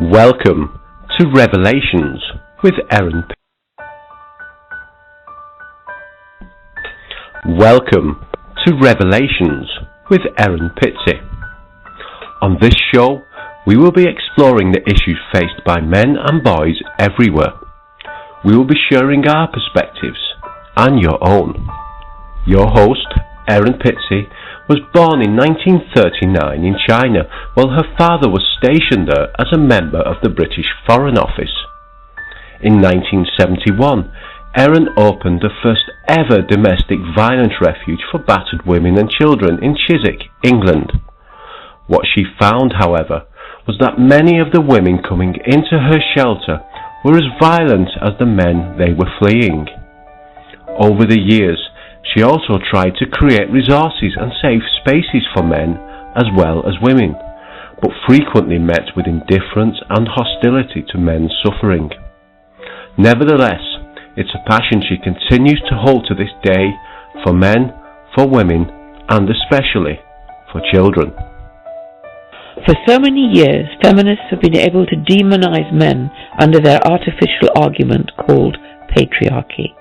Welcome to Revelations with Erin Pizzey. Welcome to Revelations with Erin Pizzey. On this show, we will be exploring the issues faced by men and boys everywhere. We will be sharing our perspectives and your own. Your host, Erin Pizzey, was born in 1939 in China while her father was stationed there as a member of the British Foreign Office. In 1971, Erin opened the first ever domestic violence refuge for battered women and children in Chiswick, England. What she found, however, was that many of the women coming into her shelter were as violent as the men they were fleeing. Over the years, she also tried to create resources and safe spaces for men as well as women, but frequently met with indifference and hostility to men's suffering. Nevertheless, it's a passion she continues to hold to this day for men, for women, and especially for children. For so many years, feminists have been able to demonize men under their artificial argument called patriarchy.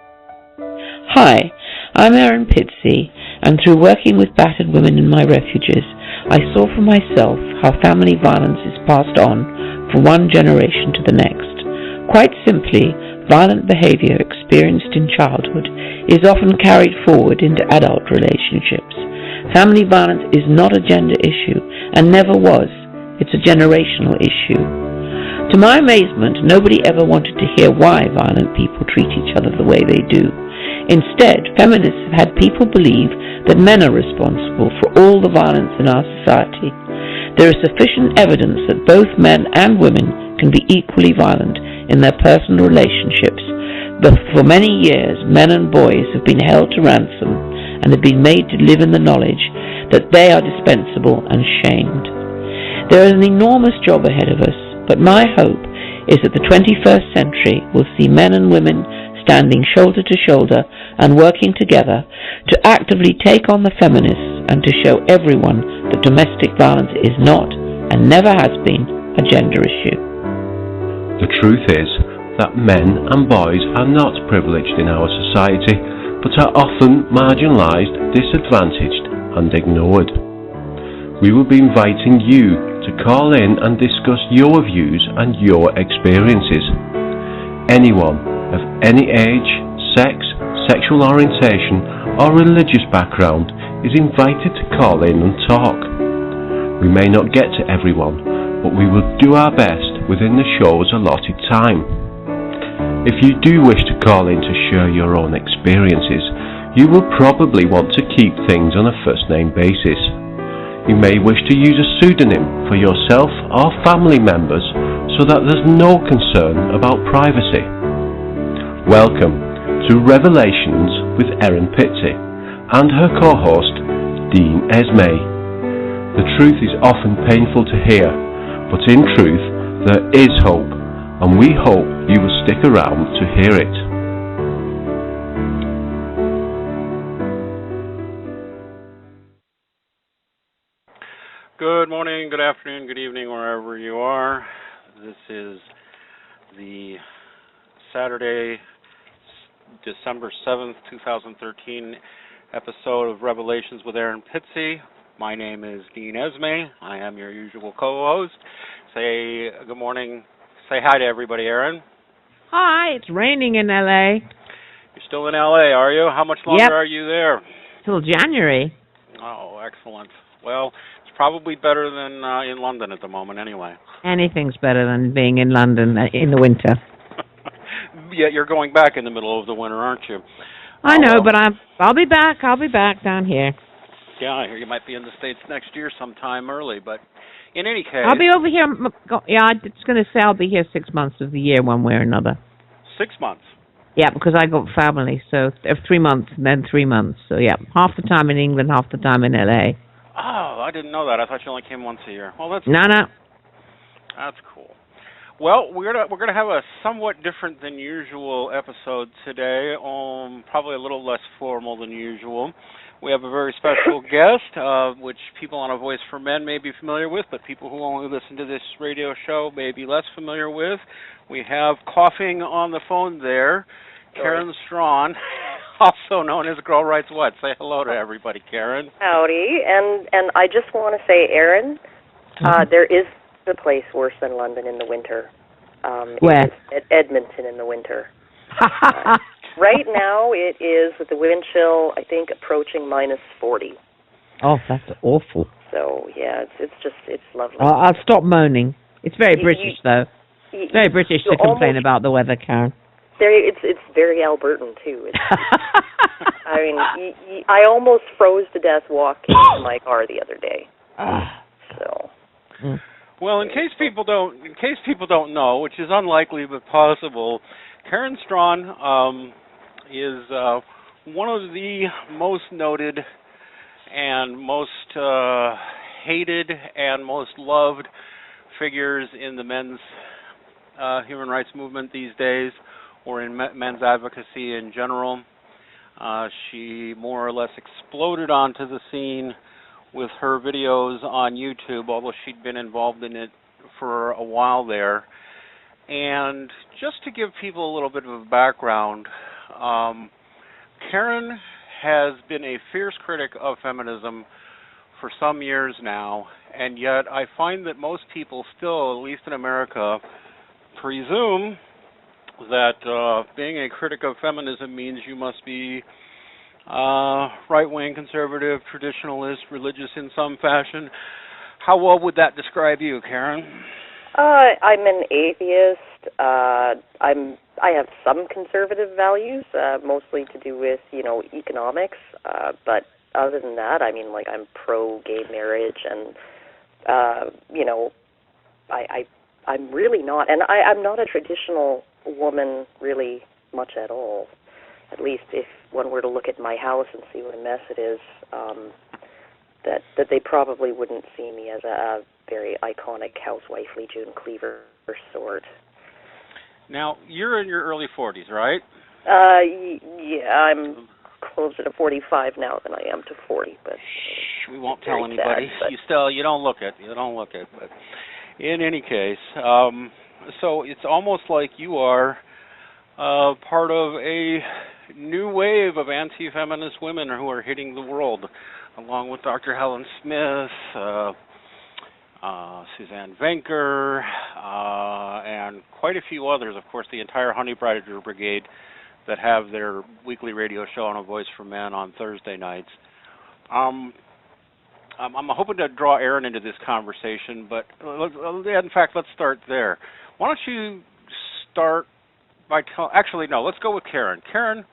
Hi, I'm Erin Pizzey, and through working with battered women in my refuges, I saw for myself how family violence is passed on from one generation to the next. Quite simply, violent behavior experienced in childhood is often carried forward into adult relationships. Family violence is not a gender issue, and never was. It's a generational issue. To my amazement, nobody ever wanted to hear why violent people treat each other the way they do. Instead, feminists have had people believe that men are responsible for all the violence in our society. There is sufficient evidence that both men and women can be equally violent in their personal relationships, but for many years men and boys have been held to ransom and have been made to live in the knowledge that they are dispensable and shamed. There is an enormous job ahead of us, but my hope is that the 21st century will see men and women standing shoulder to shoulder and working together to actively take on the feminists and to show everyone that domestic violence is not and never has been a gender issue. The truth is that men and boys are not privileged in our society, but are often marginalised, disadvantaged and ignored. We will be inviting you to call in and discuss your views and your experiences. Anyone of any age, sex, sexual orientation or religious background is invited to call in and talk. We may not get to everyone, but we will do our best within the show's allotted time. If you do wish to call in to share your own experiences, you will probably want to keep things on a first-name basis. You may wish to use a pseudonym for yourself or family members so that there's no concern about privacy. Welcome to Revelations with Erin Pizzey and her co-host, Dean Esme. The truth is often painful to hear, but in truth there is hope, and we hope you will stick around to hear it. Good morning, good afternoon, good evening, wherever you are. This is the Saturday, December 7th, 2013 episode of Revelations with Erin Pizzey. My name is Dean Esme. I am your usual co-host. Say good morning. Say hi to everybody, Erin. Hi, it's raining in L.A. You're still in L.A., are you? How much longer are you there? Till January. Oh, excellent. Well, it's probably better than in London at the moment anyway. Anything's better than being in London in the winter. Yeah, you're going back in the middle of the winter, aren't you? I know, but I'll be back. I'll be back down here. Yeah, I hear you might be in the States next year sometime early, but in any case... I'll be over here. Yeah, I was going to say I'll be here 6 months of the year, one way or another. 6 months? Yeah, because I got family, so 3 months and then 3 months. So yeah, half the time in England, half the time in L.A. Oh, I didn't know that. I thought you only came once a year. Well, that's No. That's cool. Well, we're gonna have a somewhat different than usual episode today. Probably a little less formal than usual. We have a very special guest, which people on A Voice for Men may be familiar with, but people who only listen to this radio show may be less familiar with. We have coughing on the phone there, Karen Straughan, also known as GirlWritesWhat. Say hello to everybody, Karen. Howdy, and I just want to say, Erin, there is a place worse than London in the winter. Where? Edmonton in the winter. Right now, it is with the wind chill, I think, approaching minus 40. Oh, that's awful. So yeah, it's lovely. I'll stop moaning. It's very British, though. It's very British to complain about the weather, Karen. It's very Albertan too. I mean, I almost froze to death walking to my car the other day. So. Well, in case people don't know, which is unlikely but possible, Karen Straughan is one of the most noted and most hated and most loved figures in the men's human rights movement these days, or in men's advocacy in general. She more or less exploded onto the scene with her videos on YouTube, although she'd been involved in it for a while there. And just to give people a little bit of a background, Karen has been a fierce critic of feminism for some years now, and yet I find that most people still, at least in America, presume that being a critic of feminism means you must be right-wing, conservative, traditionalist, religious in some fashion. How well would that describe you, Karen? I'm an atheist. I have some conservative values, mostly to do with economics. But other than that, I mean, like, I'm pro-gay marriage, and I'm really not, and I'm not a traditional woman really much at all. At least if one were to look at my house and see what a mess it is, that they probably wouldn't see me as a very iconic housewifely June Cleaver sort. Now, you're in your early 40s, right? Yeah, I'm closer to 45 now than I am to 40, but we won't tell anybody. Sad, you don't look it. But in any case, so it's almost like you are part of a new wave of anti-feminist women who are hitting the world, along with Dr. Helen Smith, Suzanne Venker, and quite a few others. Of course, the entire Honey Badger Brigade that have their weekly radio show on A Voice for Men on Thursday nights. I'm hoping to draw Erin into this conversation, but in fact, let's start there. Why don't you start by let's go with Karen. Karen,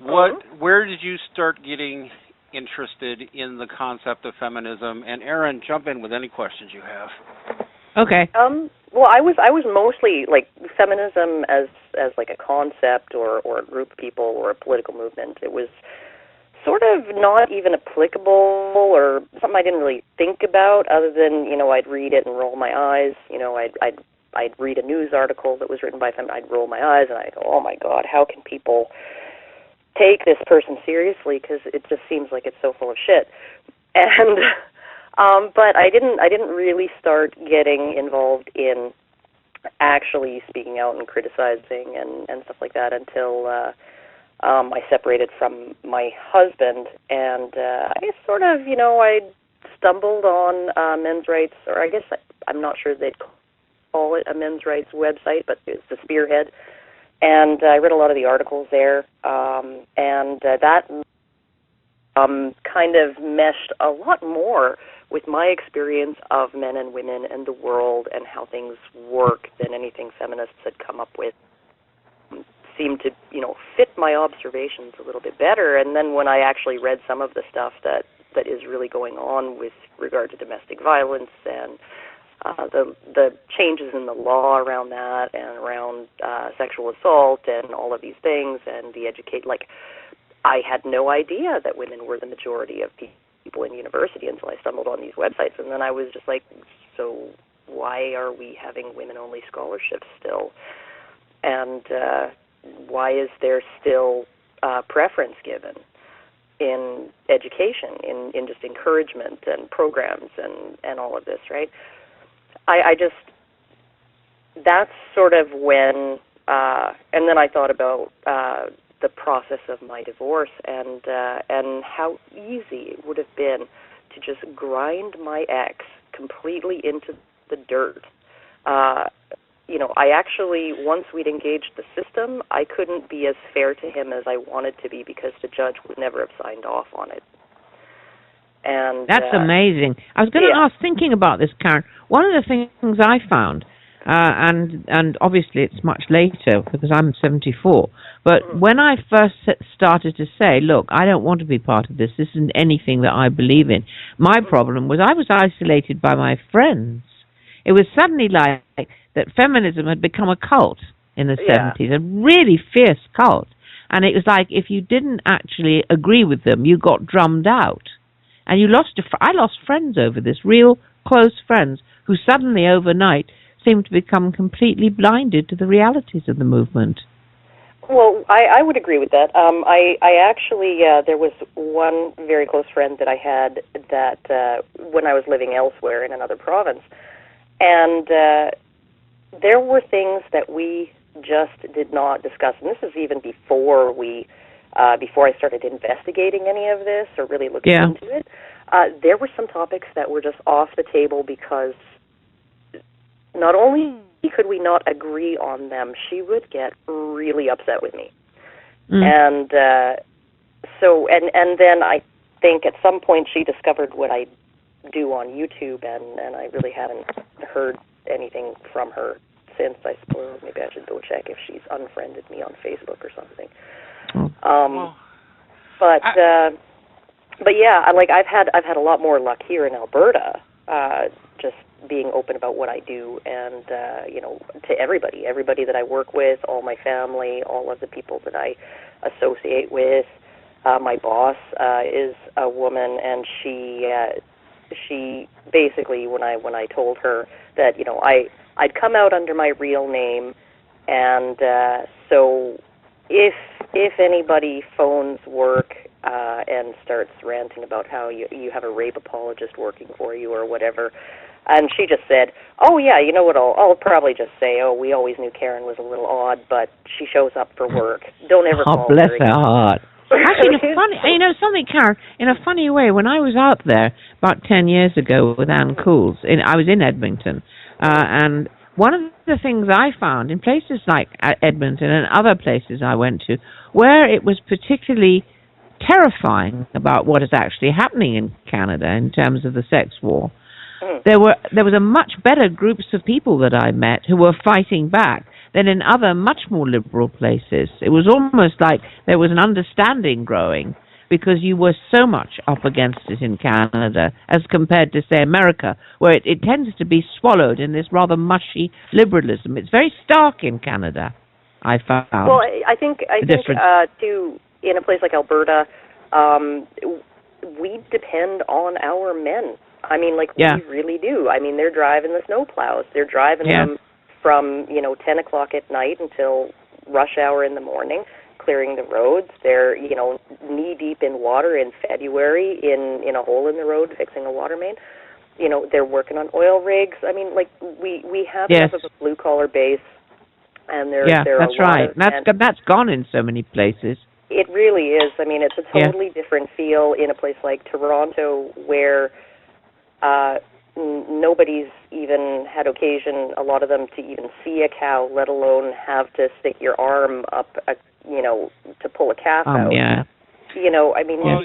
where did you start getting interested in the concept of feminism? And Erin, jump in with any questions you have. Okay. Well, I was mostly like feminism as like a concept or a group of people or a political movement. It was sort of not even applicable or something I didn't really think about, other than I'd read it and roll my eyes. I'd read a news article that was written by feminists. I'd roll my eyes and I'd go, oh my God, how can people take this person seriously? Because it just seems like it's so full of shit. And but I didn't really start getting involved in actually speaking out and criticizing and stuff like that until I separated from my husband, and I sort of I stumbled on men's rights, or I guess I'm not sure they'd call it a men's rights website, but it's the Spearhead, and I read a lot of the articles there, and that kind of meshed a lot more with my experience of men and women and the world and how things work than anything feminists had come up with. Seemed to, fit my observations a little bit better. And then when I actually read some of the stuff that is really going on with regard to domestic violence and the changes in the law around that and around sexual assault and all of these things and the I had no idea that women were the majority of people in university until I stumbled on these websites. And then I was just like, so why are we having women-only scholarships still? And why is there still preference given? in education, in just encouragement and programs and all of this, right? I just, that's sort of when, and then I thought about the process of my divorce and how easy it would have been to just grind my ex completely into the dirt. I actually, once we'd engaged the system, I couldn't be as fair to him as I wanted to be because the judge would never have signed off on it. And that's amazing. I was going to ask, thinking about this, Karen, one of the things I found, and obviously it's much later because I'm 74, but when I first started to say, look, I don't want to be part of this isn't anything that I believe in, my problem was I was isolated by my friends. It was suddenly like that feminism had become a cult in the 70s, a really fierce cult. And it was like if you didn't actually agree with them, you got drummed out. And you lost I lost friends over this, real close friends, who suddenly overnight seemed to become completely blinded to the realities of the movement. Well, I would agree with that. I actually, there was one very close friend that I had that when I was living elsewhere in another province, and there were things that we just did not discuss. And this is even before I started investigating any of this or really looking into it. There were some topics that were just off the table because not only could we not agree on them, she would get really upset with me. And and then I think at some point she discovered what I do on YouTube, and I really haven't heard anything from her since. I suppose maybe I should go check if she's unfriended me on Facebook or something. But yeah, I've had a lot more luck here in Alberta, just being open about what I do, and to everybody that I work with, all my family, all of the people that I associate with. My boss is a woman, and she basically, when I told her that I'd come out under my real name, and so if anybody phones work and starts ranting about how you have a rape apologist working for you or whatever, and she just said, oh yeah, you know what, I'll probably just say, oh, we always knew Karen was a little odd, but she shows up for work. Don't ever call her. Bless her heart. Actually, something, Karen, in a funny way, when I was out there about 10 years ago with Ann Cools, I was in Edmonton, and one of the things I found in places like Edmonton and other places I went to, where it was particularly terrifying about what is actually happening in Canada in terms of the sex war, there was a much better groups of people that I met who were fighting back than in other much more liberal places. It was almost like there was an understanding growing because you were so much up against it in Canada as compared to, say, America, where it tends to be swallowed in this rather mushy liberalism. It's very stark in Canada, I found. Well, I think too, in a place like Alberta, we depend on our men. I mean, we really do. I mean, they're driving the snowplows. They're driving them from 10 o'clock at night until rush hour in the morning, clearing the roads. They're knee deep in water in February in a hole in the road fixing a water main. They're working on oil rigs. I mean, we have enough of a blue collar base, and that's right. That's gone in so many places. It really is. I mean, it's a totally different feel in a place like Toronto where nobody's even had occasion, a lot of them, to even see a cow, let alone have to stick your arm up, to pull a calf out. Yeah. I mean... Well,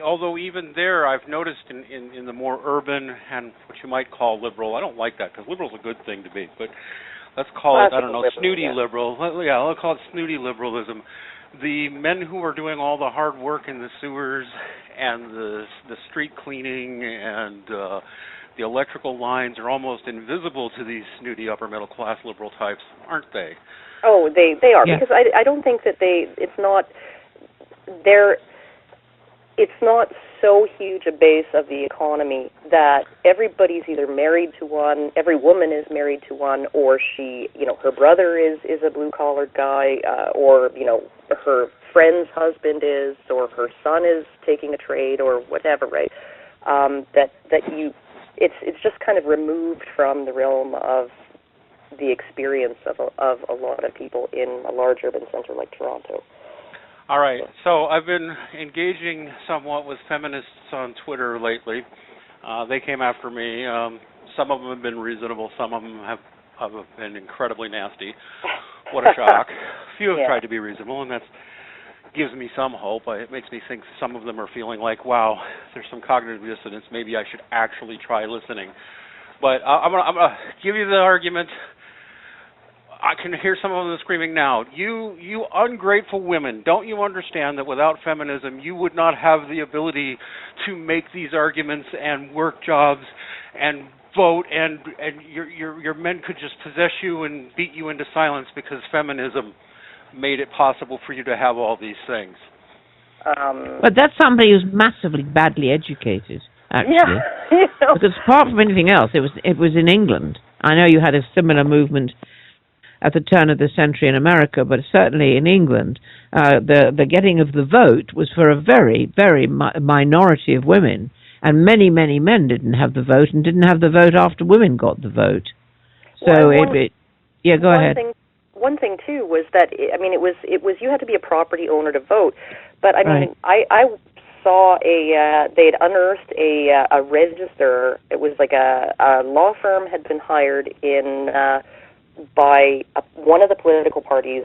although even there, I've noticed in the more urban and what you might call liberal, I don't like that, because liberal's a good thing to be, but let's call it, I don't know, snooty liberal. Yeah, I'll call it snooty liberalism. The men who are doing all the hard work in the sewers and the street cleaning and the electrical lines are almost invisible to these snooty upper middle class liberal types, aren't they? Oh, they are, because I don't think that it's not so huge a base of the economy that everybody's either married to one, every woman is married to one, or she, her brother is a blue collar guy, or her friend's husband is, or her son is taking a trade, or whatever, right? It's just kind of removed from the realm of the experience of a lot of people in a large urban center like Toronto. All right. So I've been engaging somewhat with feminists on Twitter lately. They came after me. Some of them have been reasonable. Some of them have been incredibly nasty. What a shock. A few have tried to be reasonable, and that gives me some hope. It makes me think some of them are feeling like, wow, there's some cognitive dissonance. Maybe I should actually try listening. But I'm gonna give you the argument. I can hear some of them screaming now. You ungrateful women, don't you understand that without feminism, you would not have the ability to make these arguments and work jobs and vote, and your men could just possess you and beat you into silence because feminism made it possible for you to have all these things. But that's somebody who's massively badly educated, actually. Yeah. Because apart from anything else, it was in England. I know you had a similar movement at the turn of the century in America, but certainly in England, the getting of the vote was for a very, very minority of women, and many, many men didn't have the vote, and didn't have the vote after women got the vote. So go ahead. One thing too was that it was you had to be a property owner to vote, but I mean right. I saw they'd unearthed a register. It was like a law firm had been hired in by one of the political parties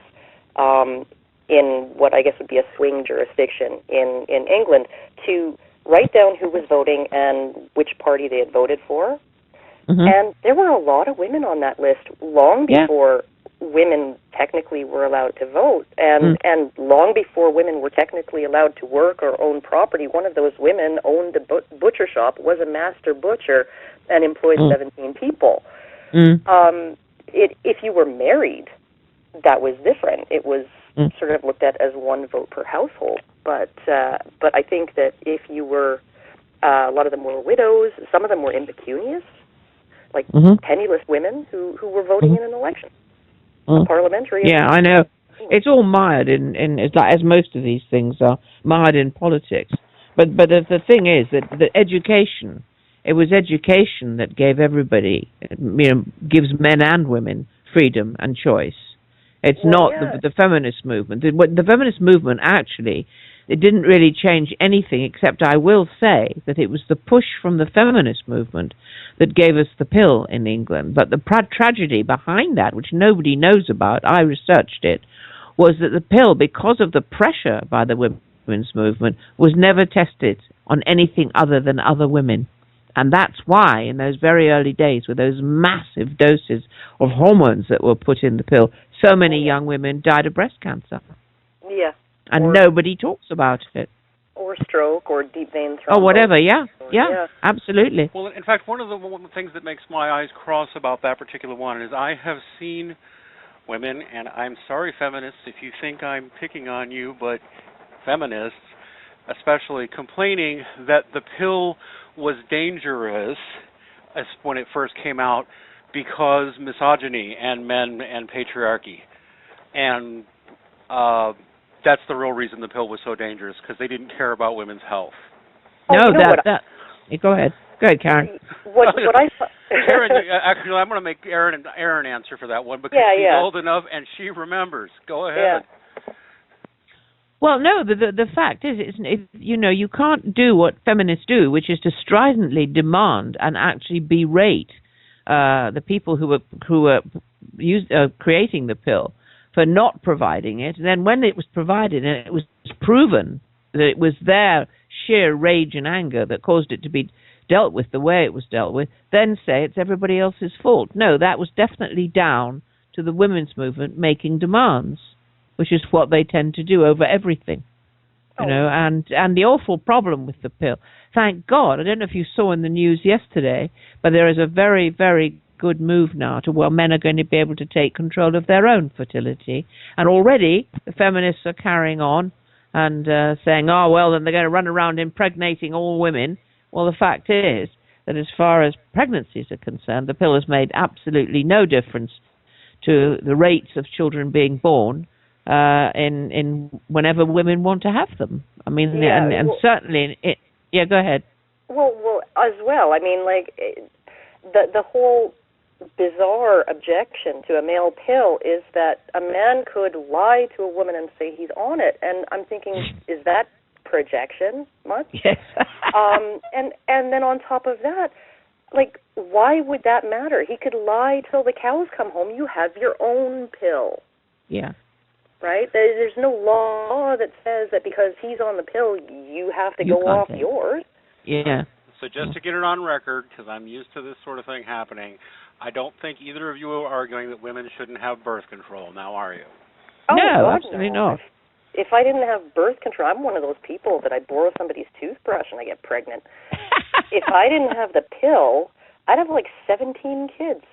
in what I guess would be a swing jurisdiction in England to write down who was voting and which party they had voted for. Mm-hmm. And there were a lot of women on that list long before women technically were allowed to vote, and long before women were technically allowed to work or own property. One of those women owned a butcher shop, was a master butcher, and employed 17 people. If you were married, that was different. It was sort of looked at as one vote per household. But I think that if you were, a lot of them were widows. Some of them were impecunious, like penniless women who were voting in an election. Parliamentary. Yeah, I know. It's all mired in as most of these things are mired in politics. But the thing is that the education, it was education that gave everybody, gives men and women freedom and choice. It's not the feminist movement. The feminist movement actually, it didn't really change anything, except I will say that it was the push from the feminist movement that gave us the pill in England. But the tragedy behind that, which nobody knows about, I researched it, was that the pill, because of the pressure by the women's movement, was never tested on anything other than other women. And that's why, in those very early days, with those massive doses of hormones that were put in the pill, so many young women died of breast cancer. Yeah. And nobody talks about it. Or stroke, or deep vein thrombosis. Oh, whatever, yeah, absolutely. Well, in fact, one of the things that makes my eyes cross about that particular one is I have seen women, and I'm sorry, feminists, if you think I'm picking on you, but feminists especially complaining that the pill was dangerous as when it first came out because misogyny and men and patriarchy. And that's the real reason the pill was so dangerous, because they didn't care about women's health. No, go ahead. Go ahead, Karen. What I Karen, actually, I'm going to make Erin answer for that one, because she's old enough and she remembers. Go ahead. Yeah. Well, no, the fact is, you can't do what feminists do, which is to stridently demand and actually berate the people who were creating the pill for not providing it. And then when it was provided and it was proven that it was their sheer rage and anger that caused it to be dealt with the way it was dealt with, then say it's everybody else's fault. No, that was definitely down to the women's movement making demands, which is what they tend to do over everything. And the awful problem with the pill, thank God, I don't know if you saw in the news yesterday, but there is a very, very good move now to where men are going to be able to take control of their own fertility. And already the feminists are carrying on and saying, oh, well, then they're going to run around impregnating all women. Well, the fact is that as far as pregnancies are concerned, the pill has made absolutely no difference to the rates of children being born in whenever women want to have them. I mean, and certainly, go ahead. Well, as well. I mean, like the whole bizarre objection to a male pill is that a man could lie to a woman and say he's on it, and I'm thinking, is that projection much? Yes. And then on top of that, like, why would that matter? He could lie till the cows come home. You have your own pill. Yeah. Right? There's no law that says that because he's on the pill, you have to go off yours. Yeah. So just to get it on record, because I'm used to this sort of thing happening, I don't think either of you are arguing that women shouldn't have birth control. Now, are you? Oh, no, God, absolutely no. not. If I didn't have birth control, I'm one of those people that I borrow somebody's toothbrush and I get pregnant. If I didn't have the pill, I'd have like 17 kids.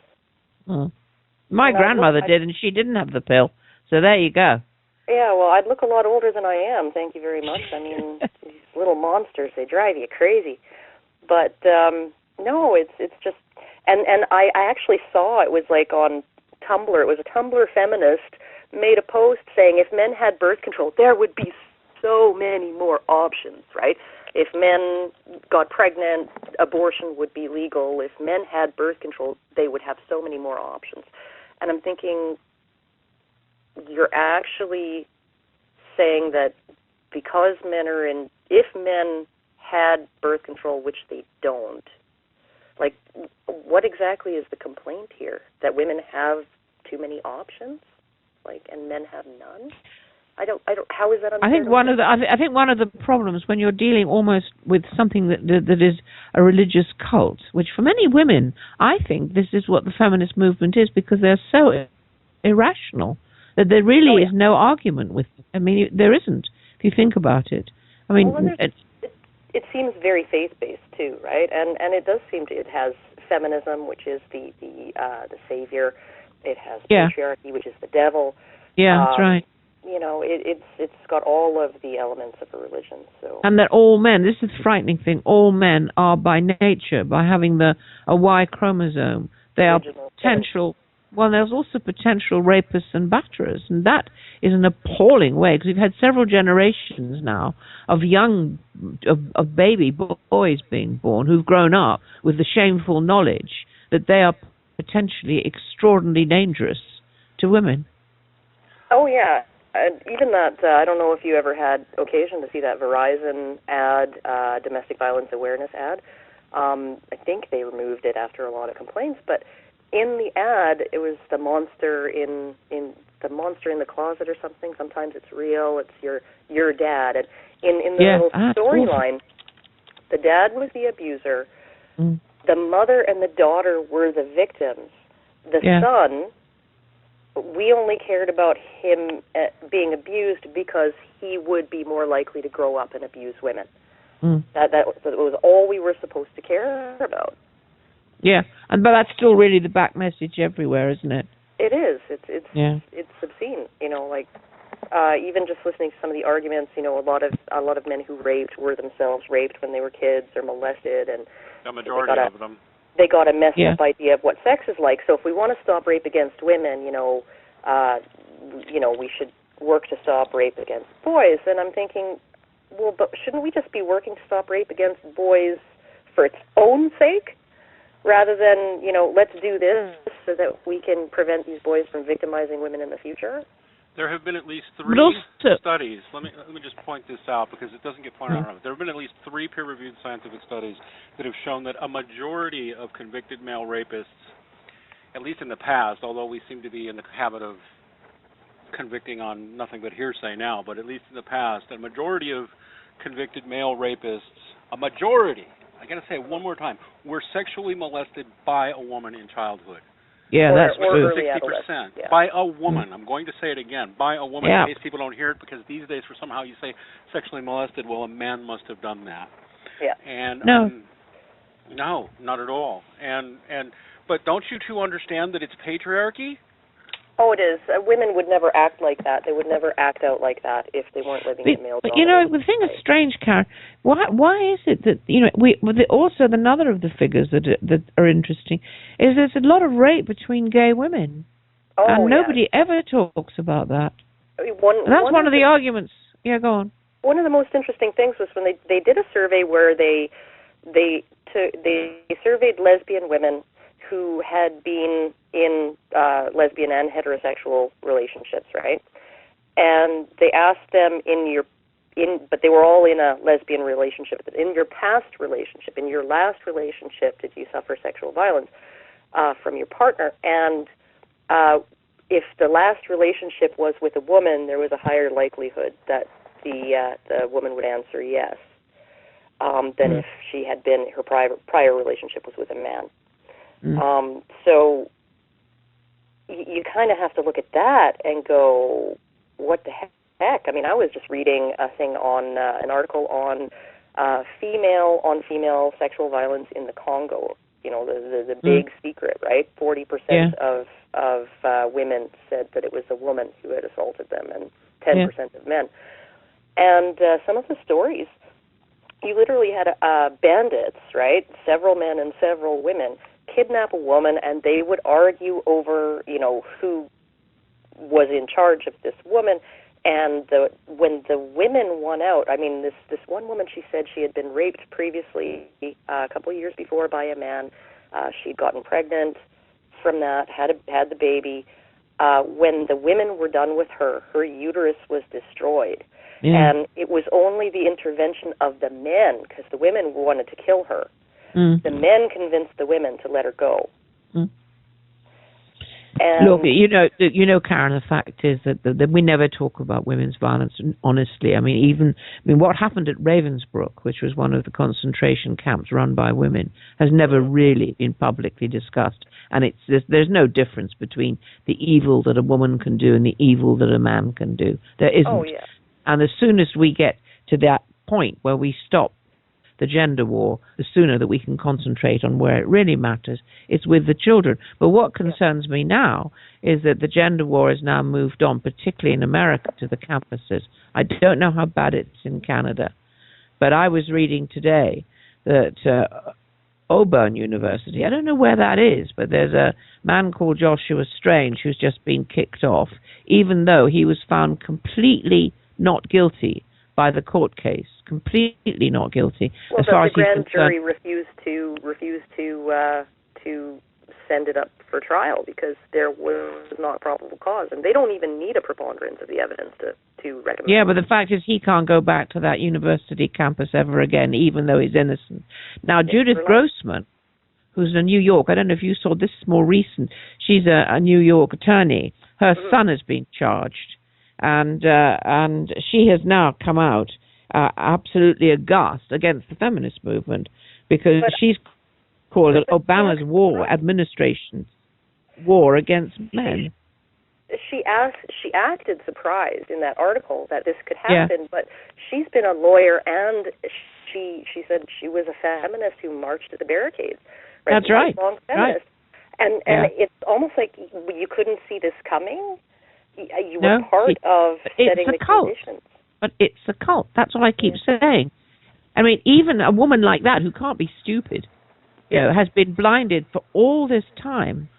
My grandmother did, and she didn't have the pill. So there you go. Yeah, well, I'd look a lot older than I am, thank you very much. I mean, these little monsters, they drive you crazy. But, no, it's just... And I actually saw, it was like on Tumblr, it was a Tumblr feminist made a post saying if men had birth control, there would be so many more options, right? If men got pregnant, abortion would be legal. If men had birth control, they would have so many more options. And I'm thinking, you're actually saying that because men are in, if men had birth control, which they don't, like, what exactly is the complaint here? That women have too many options, like, and men have none? I don't. How is that unfair? I think one of the problems when you're dealing almost with something that is a religious cult, which for many women, I think this is what the feminist movement is, because they're so irrational that there really is no argument with it. I mean, there isn't, if you think about it. I mean, it seems very faith-based too, right? And it does seem it has feminism, which is the savior. It has patriarchy, which is the devil. Yeah, that's right. You know, it's got all of the elements of a religion. So, and that all men, this is the frightening thing, all men are by nature, by having a Y chromosome, they are potential. Well, there's also potential rapists and batterers, and that is an appalling way, because we've had several generations now of of baby boys being born who've grown up with the shameful knowledge that they are potentially extraordinarily dangerous to women. Oh, yeah. Even that, I don't know if you ever had occasion to see that Verizon ad, domestic violence awareness ad. I think they removed it after a lot of complaints, but in the ad, it was the monster in the closet or something. Sometimes it's real. It's your dad. And in the little storyline, the dad was the abuser. The mother and the daughter were the victims. The son, we only cared about him being abused because he would be more likely to grow up and abuse women. That was all we were supposed to care about. Yeah, but that's still really the back message everywhere, isn't it? It is. It's obscene. You know, like even just listening to some of the arguments. You know, a lot of men who raped were themselves raped when they were kids or molested, and the majority of them. They got a messed up idea of what sex is like. So if we want to stop rape against women, we should work to stop rape against boys. And I'm thinking, well, but shouldn't we just be working to stop rape against boys for its own sake? Rather than, let's do this so that we can prevent these boys from victimizing women in the future? There have been at least 3 studies. Let me just point this out because it doesn't get pointed out. There have been at least 3 peer-reviewed scientific studies that have shown that a majority of convicted male rapists, at least in the past, although we seem to be in the habit of convicting on nothing but hearsay now, but at least in the past, a majority of convicted male rapists, I got to say it one more time, were sexually molested by a woman in childhood. Yeah, that's true. 60% by a woman. I'm going to say it again, by a woman, in case people don't hear it, because these days, for somehow you say sexually molested, well, a man must have done that. Yeah. And no, not at all. But don't you two understand that it's patriarchy? Oh, it is. Women would never act like that. They would never act out like that if they weren't living in male dominance. But the thing is strange, Karen. Why is it that also another of the figures that are interesting is there's a lot of rape between gay women, and nobody ever talks about that. one of the arguments. Yeah, go on. One of the most interesting things was when they did a survey where they surveyed lesbian women who had been in lesbian and heterosexual relationships, right? And they asked them but they were all in a lesbian relationship. In your past relationship, in your last relationship, did you suffer sexual violence from your partner? And if the last relationship was with a woman, there was a higher likelihood that the woman would answer yes than if she had been, her prior relationship was with a man. So you kind of have to look at that and go, what the heck? I mean, I was just reading a thing on an article on female sexual violence in the Congo. You know, the big secret, right? 40% of women said that it was a woman who had assaulted them, and 10% of men. And some of the stories, you literally had bandits, right? Several men and several women kidnap a woman, and they would argue over, you know, who was in charge of this woman. And when the women won out, I mean, this one woman, she said she had been raped previously, a couple of years before, by a man. She'd gotten pregnant from that, had the baby. When the women were done with her uterus was destroyed. And it was only the intervention of the men, because the women wanted to kill her. The men convinced the women to let her go. Look, you know, Karen, the fact is that we never talk about women's violence honestly. I mean, what happened at Ravensbrück, which was one of the concentration camps run by women, has never really been publicly discussed. And there's no difference between the evil that a woman can do and the evil that a man can do. There isn't. Oh, yeah. And as soon as we get to that point where we stop the gender war, the sooner that we can concentrate on where it really matters. It's with the children. But what concerns me now is that the gender war has now moved on, particularly in America, to the campuses. I don't know how bad it's in Canada, but I was reading today that Auburn University, I don't know where that is, but there's a man called Joshua Strange who's just been kicked off, even though he was found completely not guilty by the court case, completely not guilty. Well, as far as the grand jury refused to send it up for trial because there was not probable cause, and they don't even need a preponderance of the evidence to recommend. Yeah, but the fact is he can't go back to that university campus ever again, even though he's innocent. Now, Judith Grossman, who's in New York, I don't know if you saw, this is more recent, she's a New York attorney. Her son has been charged. And she has now come out absolutely aghast against the feminist movement because she's called it Obama's administration's war against men. She acted surprised in that article that this could happen, but she's been a lawyer and she said she was a feminist who marched at the barricades. Right? That's right. Long feminist. Right. And it's almost like you couldn't see this coming. You were part of setting the conditions. But it's a cult. That's what I keep saying. I mean, even a woman like that who can't be stupid, you know, has been blinded for all this time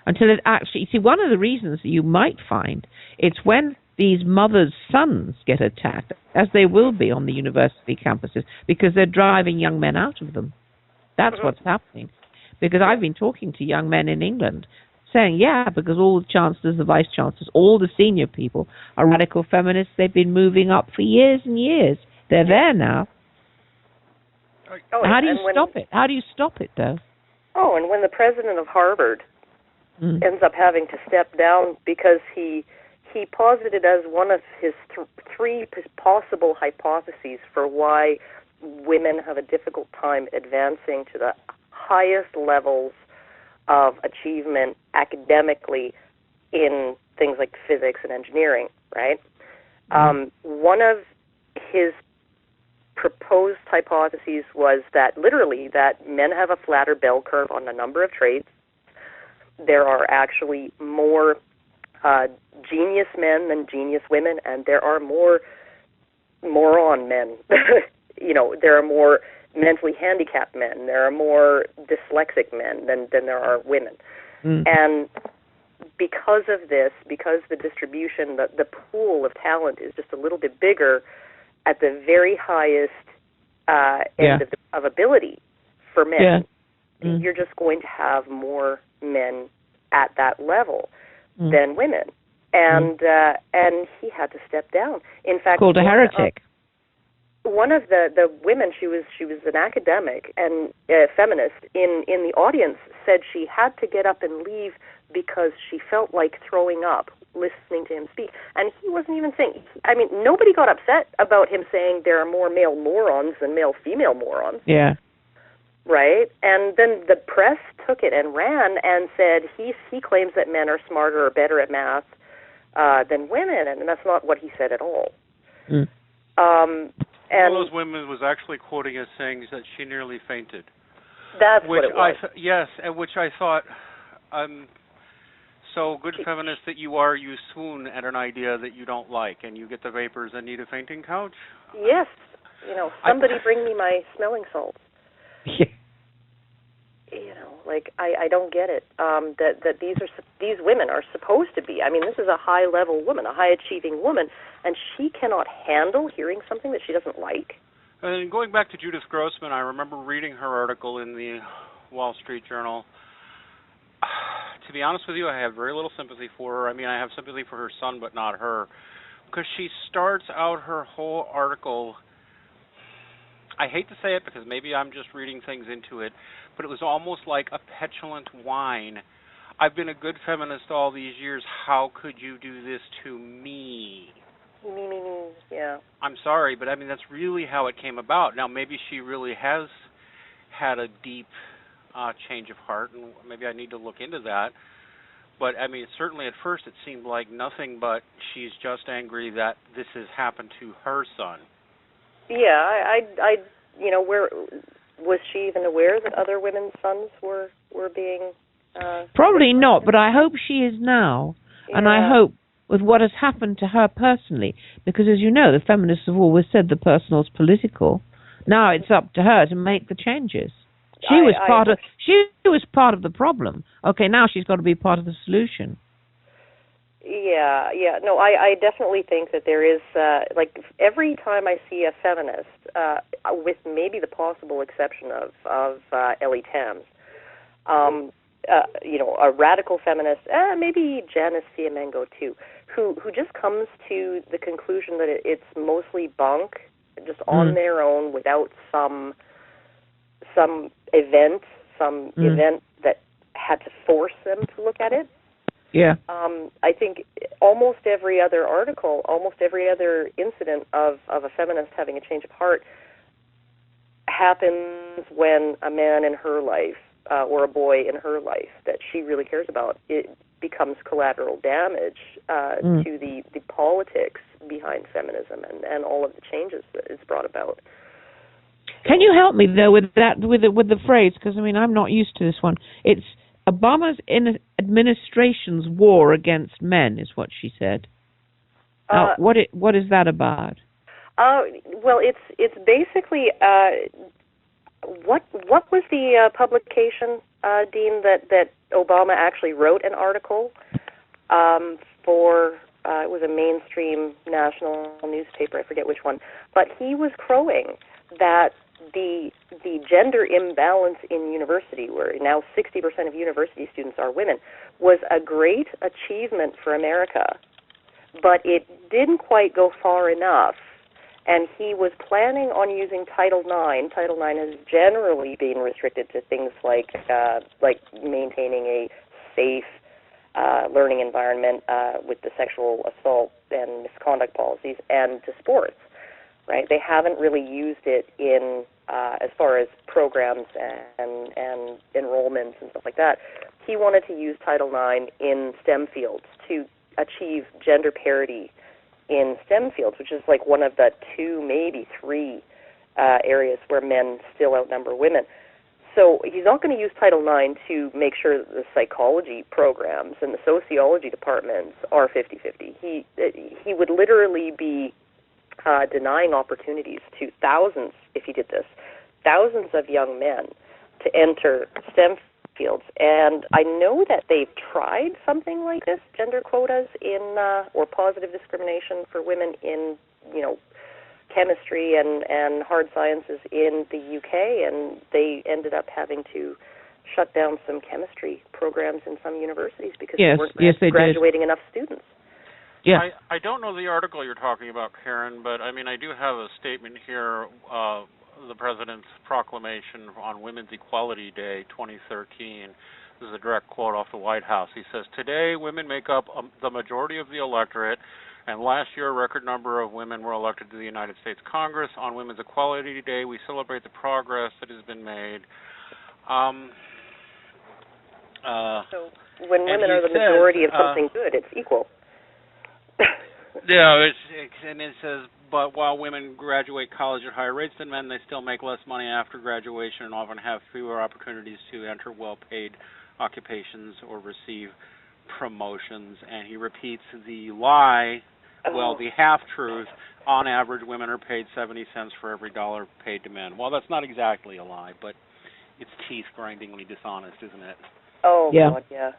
until it actually... See, one of the reasons that you might find it's when these mothers' sons get attacked, as they will be on the university campuses, because they're driving young men out of them. That's what's happening. Because I've been talking to young men in England saying, because all the chancellors, the vice chancellors, all the senior people are radical feminists. They've been moving up for years and years. They're there now. How do you stop it? How do you stop it, though? Oh, and when the president of Harvard ends up having to step down because he posited as one of his three possible hypotheses for why women have a difficult time advancing to the highest levels of achievement academically in things like physics and engineering, right? One of his proposed hypotheses was that literally that men have a flatter bell curve on a number of traits. There are actually more genius men than genius women, and there are more moron men. You know, there are more mentally handicapped men. There are more dyslexic men than there are women. And because of this, because the distribution, the pool of talent is just a little bit bigger at the very highest end of ability for men, you're just going to have more men at that level than women. And he had to step down. In fact, called a heretic. One of the women, she was an academic and feminist in the audience, said she had to get up and leave because she felt like throwing up listening to him speak. And he wasn't even saying, I mean, nobody got upset about him saying there are more male morons than male female morons. Yeah. Right? And then the press took it and ran and said he claims that men are smarter or better at math than women, and that's not what he said at all. Mm. And one of those women was actually quoting as saying that she nearly fainted. That's what it was. Yes, and which I thought, so good feminist that you are, you swoon at an idea that you don't like, and you get the vapors and need a fainting couch? Yes. Somebody bring me my smelling salts. Yeah. I don't get it. That these women are supposed to be. I mean, this is a high-level woman, a high-achieving woman, and she cannot handle hearing something that she doesn't like. And going back to Judith Grossman, I remember reading her article in the Wall Street Journal. To be honest with you, I have very little sympathy for her. I mean, I have sympathy for her son, but not her, because she starts out her whole article. I hate to say it because maybe I'm just reading things into it, but it was almost like a petulant whine. I've been a good feminist all these years. How could you do this to me? Me, yeah. I'm sorry, but I mean, that's really how it came about. Now, maybe she really has had a deep change of heart, and maybe I need to look into that. But, I mean, certainly at first it seemed like nothing but she's just angry that this has happened to her son. Yeah, I where was she even aware that other women's sons were being? Probably not, but I hope she is now, and I hope with what has happened to her personally, because as you know, the feminists have always said the personal is political. Now it's up to her to make the changes. She was part of the problem. Okay, now she's got to be part of the solution. Yeah. No, I definitely think that there is, every time I see a feminist, with maybe the possible exception of Ellie Tams, a radical feminist, maybe Janice Fiamengo too, who just comes to the conclusion that it's mostly bunk, just on their own, without some event, event that had to force them to look at it. Yeah. I think almost every other article, almost every other incident of a feminist having a change of heart happens when a man in her life or a boy in her life that she really cares about, it becomes collateral damage to the politics behind feminism and all of the changes that it's brought about. Can you help me though with that, with the phrase? Because I mean, I'm not used to this one. It's Obama's administration's war against men, is what she said. What is that about? Well, it's basically what was the publication, Dean, that Obama actually wrote an article for? It was a mainstream national newspaper. I forget which one, but he was crowing that the gender imbalance in university, where now 60% of university students are women, was a great achievement for America, but it didn't quite go far enough, and he was planning on using Title IX. Title IX has generally been restricted to things like maintaining a safe learning environment with the sexual assault and misconduct policies, and to sports. Right? They haven't really used it in as far as programs and enrollments and stuff like that. He wanted to use Title IX in STEM fields to achieve gender parity in STEM fields, which is like one of the 2, maybe 3 areas where men still outnumber women. So he's not going to use Title IX to make sure that the psychology programs and the sociology departments are 50-50. He would literally be denying opportunities to thousands, if he did this, thousands of young men to enter STEM fields. And I know that they've tried something like this, gender quotas in or positive discrimination for women in, chemistry and hard sciences in the UK, and they ended up having to shut down some chemistry programs in some universities because they weren't graduating enough students. Yeah. I don't know the article you're talking about, Karen, but I do have a statement here, the President's proclamation on Women's Equality Day 2013. This is a direct quote off the White House. He says, "Today, women make up the majority of the electorate, and last year a record number of women were elected to the United States Congress. On Women's Equality Day, we celebrate the progress that has been made." So when women are the majority of something good, it's equal. Yeah, and it says, but while women graduate college at higher rates than men, they still make less money after graduation and often have fewer opportunities to enter well-paid occupations or receive promotions. And he repeats the lie, the half-truth. On average, women are paid 70 cents for every dollar paid to men. Well, that's not exactly a lie, but it's teeth-grindingly dishonest, isn't it? Oh, yeah. God, yeah.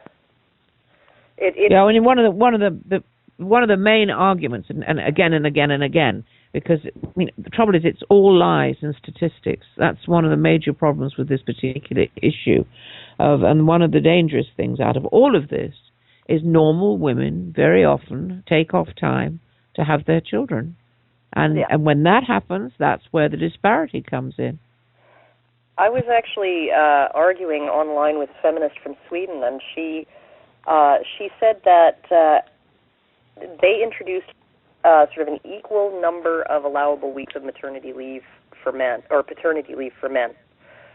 One of the main arguments, and again, because the trouble is it's all lies and statistics. That's one of the major problems with this particular issue. And one of the dangerous things out of all of this is normal women very often take off time to have their children. And when that happens, that's where the disparity comes in. I was actually arguing online with a feminist from Sweden, and she said that they introduced sort of an equal number of allowable weeks of maternity leave for men, or paternity leave for men,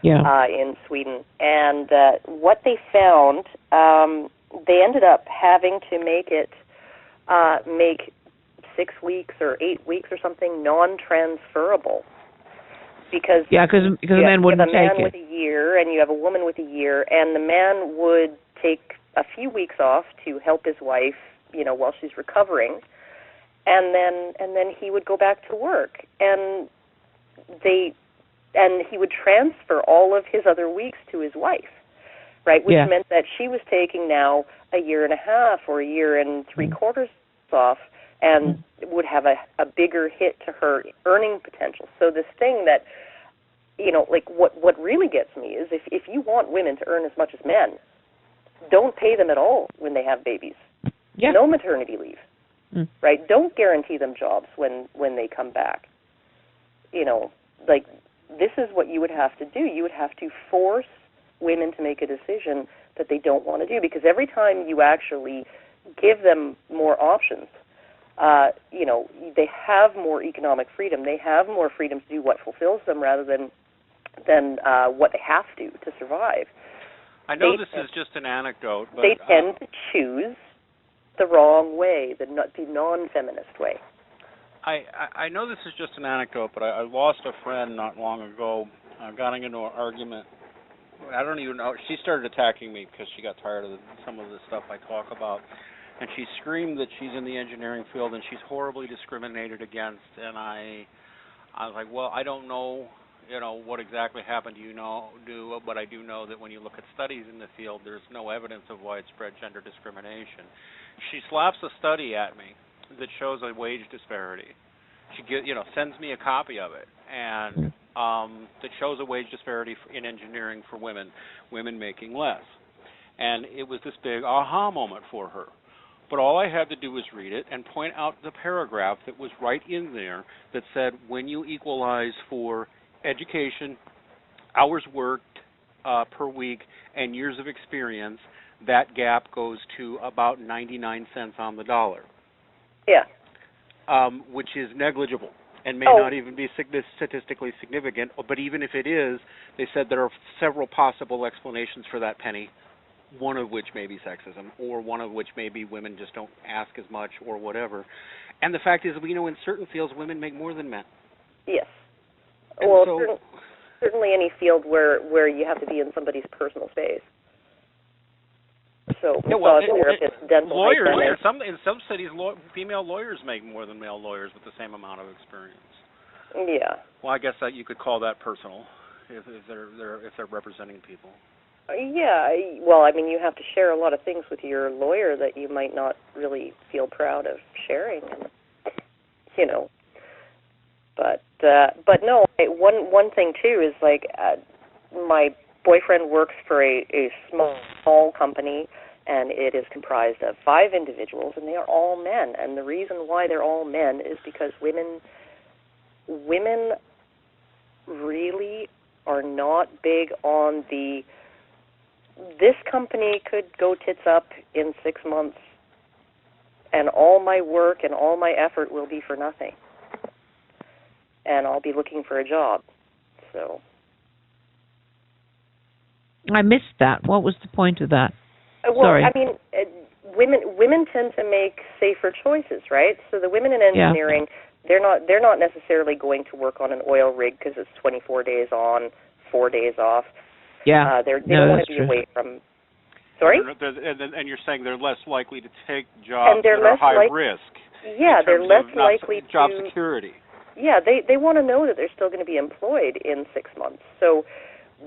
in Sweden. And what they found, they ended up having to make 6 weeks or 8 weeks or something non-transferable. Because the men wouldn't take it. You have a man with a year, and you have a woman with a year, and the man would take a few weeks off to help his wife, while she's recovering, and then he would go back to work, and he would transfer all of his other weeks to his wife, right? Which meant that she was taking now a year and a half or a year and 3/4 off, and would have a bigger hit to her earning potential. So this thing that, what really gets me is if you want women to earn as much as men, don't pay them at all when they have babies. Yeah. No maternity leave, right? Don't guarantee them jobs when they come back. This is what you would have to do. You would have to force women to make a decision that they don't want to do, because every time you actually give them more options, they have more economic freedom. They have more freedom to do what fulfills them rather than what they have to survive. I know this is just an anecdote, but they tend to choose the wrong way, the non-feminist way. I know this is just an anecdote, but I lost a friend not long ago. Got into an argument. I don't even know. She started attacking me because she got tired of some of the stuff I talk about. And she screamed that she's in the engineering field and she's horribly discriminated against. And I was like, well, I don't know, what exactly happened. But I do know that when you look at studies in the field, there's no evidence of widespread gender discrimination. She slaps a study at me that shows a wage disparity. She sends me a copy of it, and that shows a wage disparity in engineering for women making less. And it was this big aha moment for her. But all I had to do was read it and point out the paragraph that was right in there that said when you equalize for education, hours worked per week, and years of experience, that gap goes to about 99 cents on the dollar. Yeah. Which is negligible and may not even be statistically significant. But even if it is, they said there are several possible explanations for that penny, one of which may be sexism, or one of which may be women just don't ask as much, or whatever. And the fact is, in certain fields, women make more than men. Yes. And well, certainly any field where you have to be in somebody's personal space. So, therapists, dental lawyers. In some cities, female lawyers make more than male lawyers with the same amount of experience. Yeah. Well, I guess that you could call that personal if they're representing people. Well, I mean, you have to share a lot of things with your lawyer that you might not really feel proud of sharing, and, you know. But no, one thing too is like my boyfriend works for a small company, and it is comprised of 5 individuals, and they are all men. And the reason why they're all men is because women really are not big on this company could go tits up in 6 months, and all my work and all my effort will be for nothing, and I'll be looking for a job. So I missed that. What was the point of that? well, Sorry. I mean, women tend to make safer choices, right? So the women in engineering, they're not necessarily going to work on an oil rig because it's 24 days on, 4 days off. Yeah, they don't want to be away from. Sorry. And you're saying they're less likely to take jobs and they're that are less high risk. Yeah, they're less likely job to security. Yeah, they want to know that they're still going to be employed in 6 months. So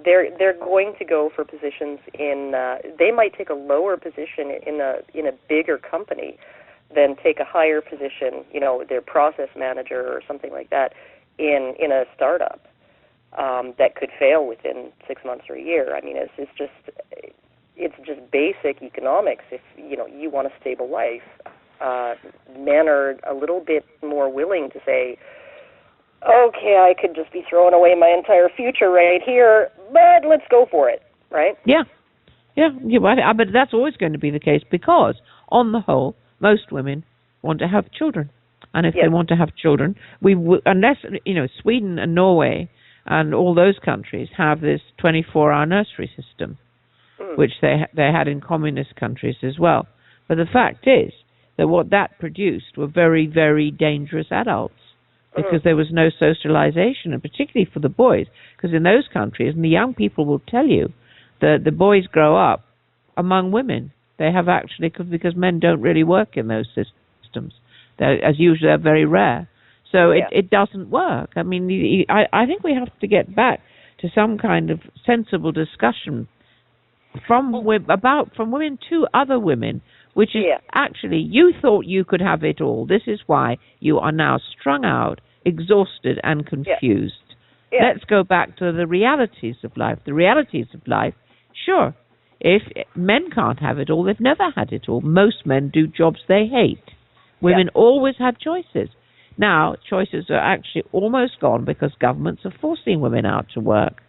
they're going to go for positions in. They might take a lower position in a bigger company than take a higher position. You know, their process manager or something like that in a startup that could fail within 6 months or a year. I mean, it's just basic economics. If you want a stable life, men are a little bit more willing to say, okay, I could just be throwing away my entire future right here, but let's go for it, right? Yeah. But that's always going to be the case because, on the whole, most women want to have children, and if they want to have children, unless Sweden and Norway and all those countries have this 24-hour nursery system, which they had in communist countries as well. But the fact is that what that produced were very, very dangerous adults, because there was no socialization, and particularly for the boys, because in those countries, and the young people will tell you, the boys grow up among women. They have actually, because men don't really work in those systems. As usual, they're very rare. So it doesn't work. I mean, I think we have to get back to some kind of sensible discussion from women to other women, which is actually, you thought you could have it all. This is why you are now strung out, exhausted, and confused. Let's go back to the realities of life. The realities of life, sure, if men can't have it all, they've never had it all. Most men do jobs they hate. Women always have choices. Now, choices are actually almost gone because governments are forcing women out to work.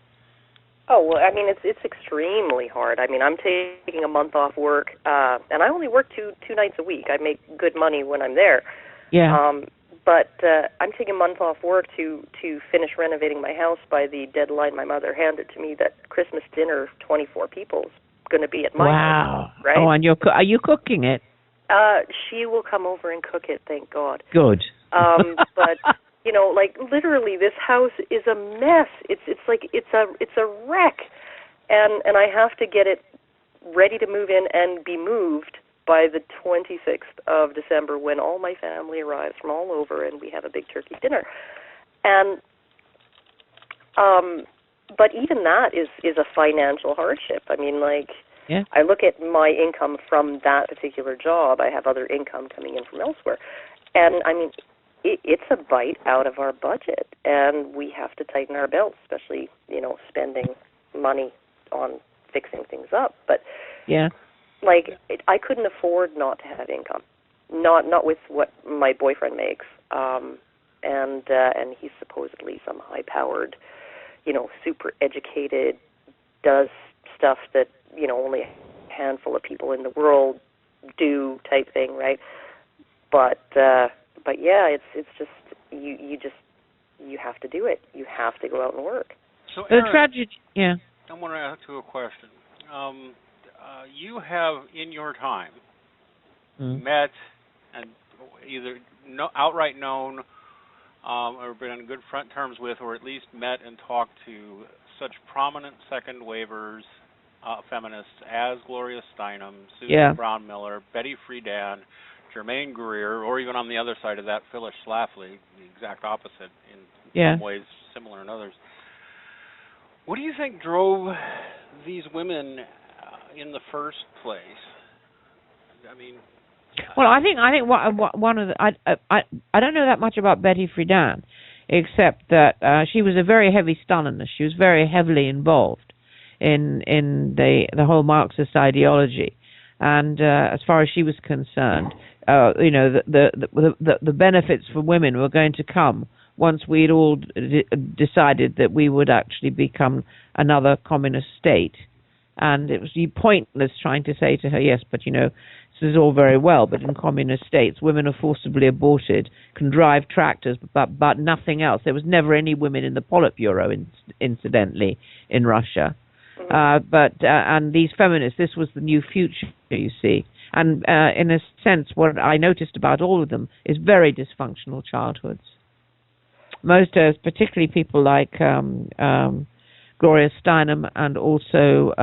Oh, well, I mean, it's extremely hard. I mean, I'm taking a month off work, and I only work two nights a week. I make good money when I'm there. Yeah. But I'm taking a month off work to finish renovating my house by the deadline my mother handed to me that Christmas dinner, 24 people, is going to be at my house. Right? Oh, and are you cooking it? She will come over and cook it, thank God. Good. But like literally, this house is a mess. It's like it's a wreck, and I have to get it ready to move in and be moved by the 26th of December, when all my family arrives from all over and we have a big turkey dinner. And but even that is a financial hardship. I mean, like, I look at my income from that particular job. I have other income coming in from elsewhere, and I mean, it's a bite out of our budget, and we have to tighten our belts, especially spending money on fixing things up. But I couldn't afford not to have income, not with what my boyfriend makes, and he's supposedly some high-powered, super educated, does stuff that only a handful of people in the world do, type thing, right? But yeah, it's just you have to do it. You have to go out and work. So, Erin, the tragedy. Yeah. I want to ask you a question. You have, in your time, met and either outright known or been on good front terms with, or at least met and talked to such prominent second waivers, feminists as Gloria Steinem, Susan Brown Miller, Betty Friedan, Germaine Greer, or even on the other side of that, Phyllis Schlafly, the exact opposite in some ways, similar in others. What do you think drove these women in the first place? I mean, well, I think one of the I don't know that much about Betty Friedan, except that she was a very heavy Stalinist. She was very heavily involved in the whole Marxist ideology, and as far as she was concerned, the benefits for women were going to come once we'd all decided that we would actually become another communist state. And it was pointless trying to say to her, yes, but this is all very well, but in communist states, women are forcibly aborted, can drive tractors, but nothing else. There was never any women in the Politburo, incidentally, in Russia. And these feminists, this was the new future, you see. And in a sense, what I noticed about all of them is very dysfunctional childhoods. Most, particularly people like Gloria Steinem, and also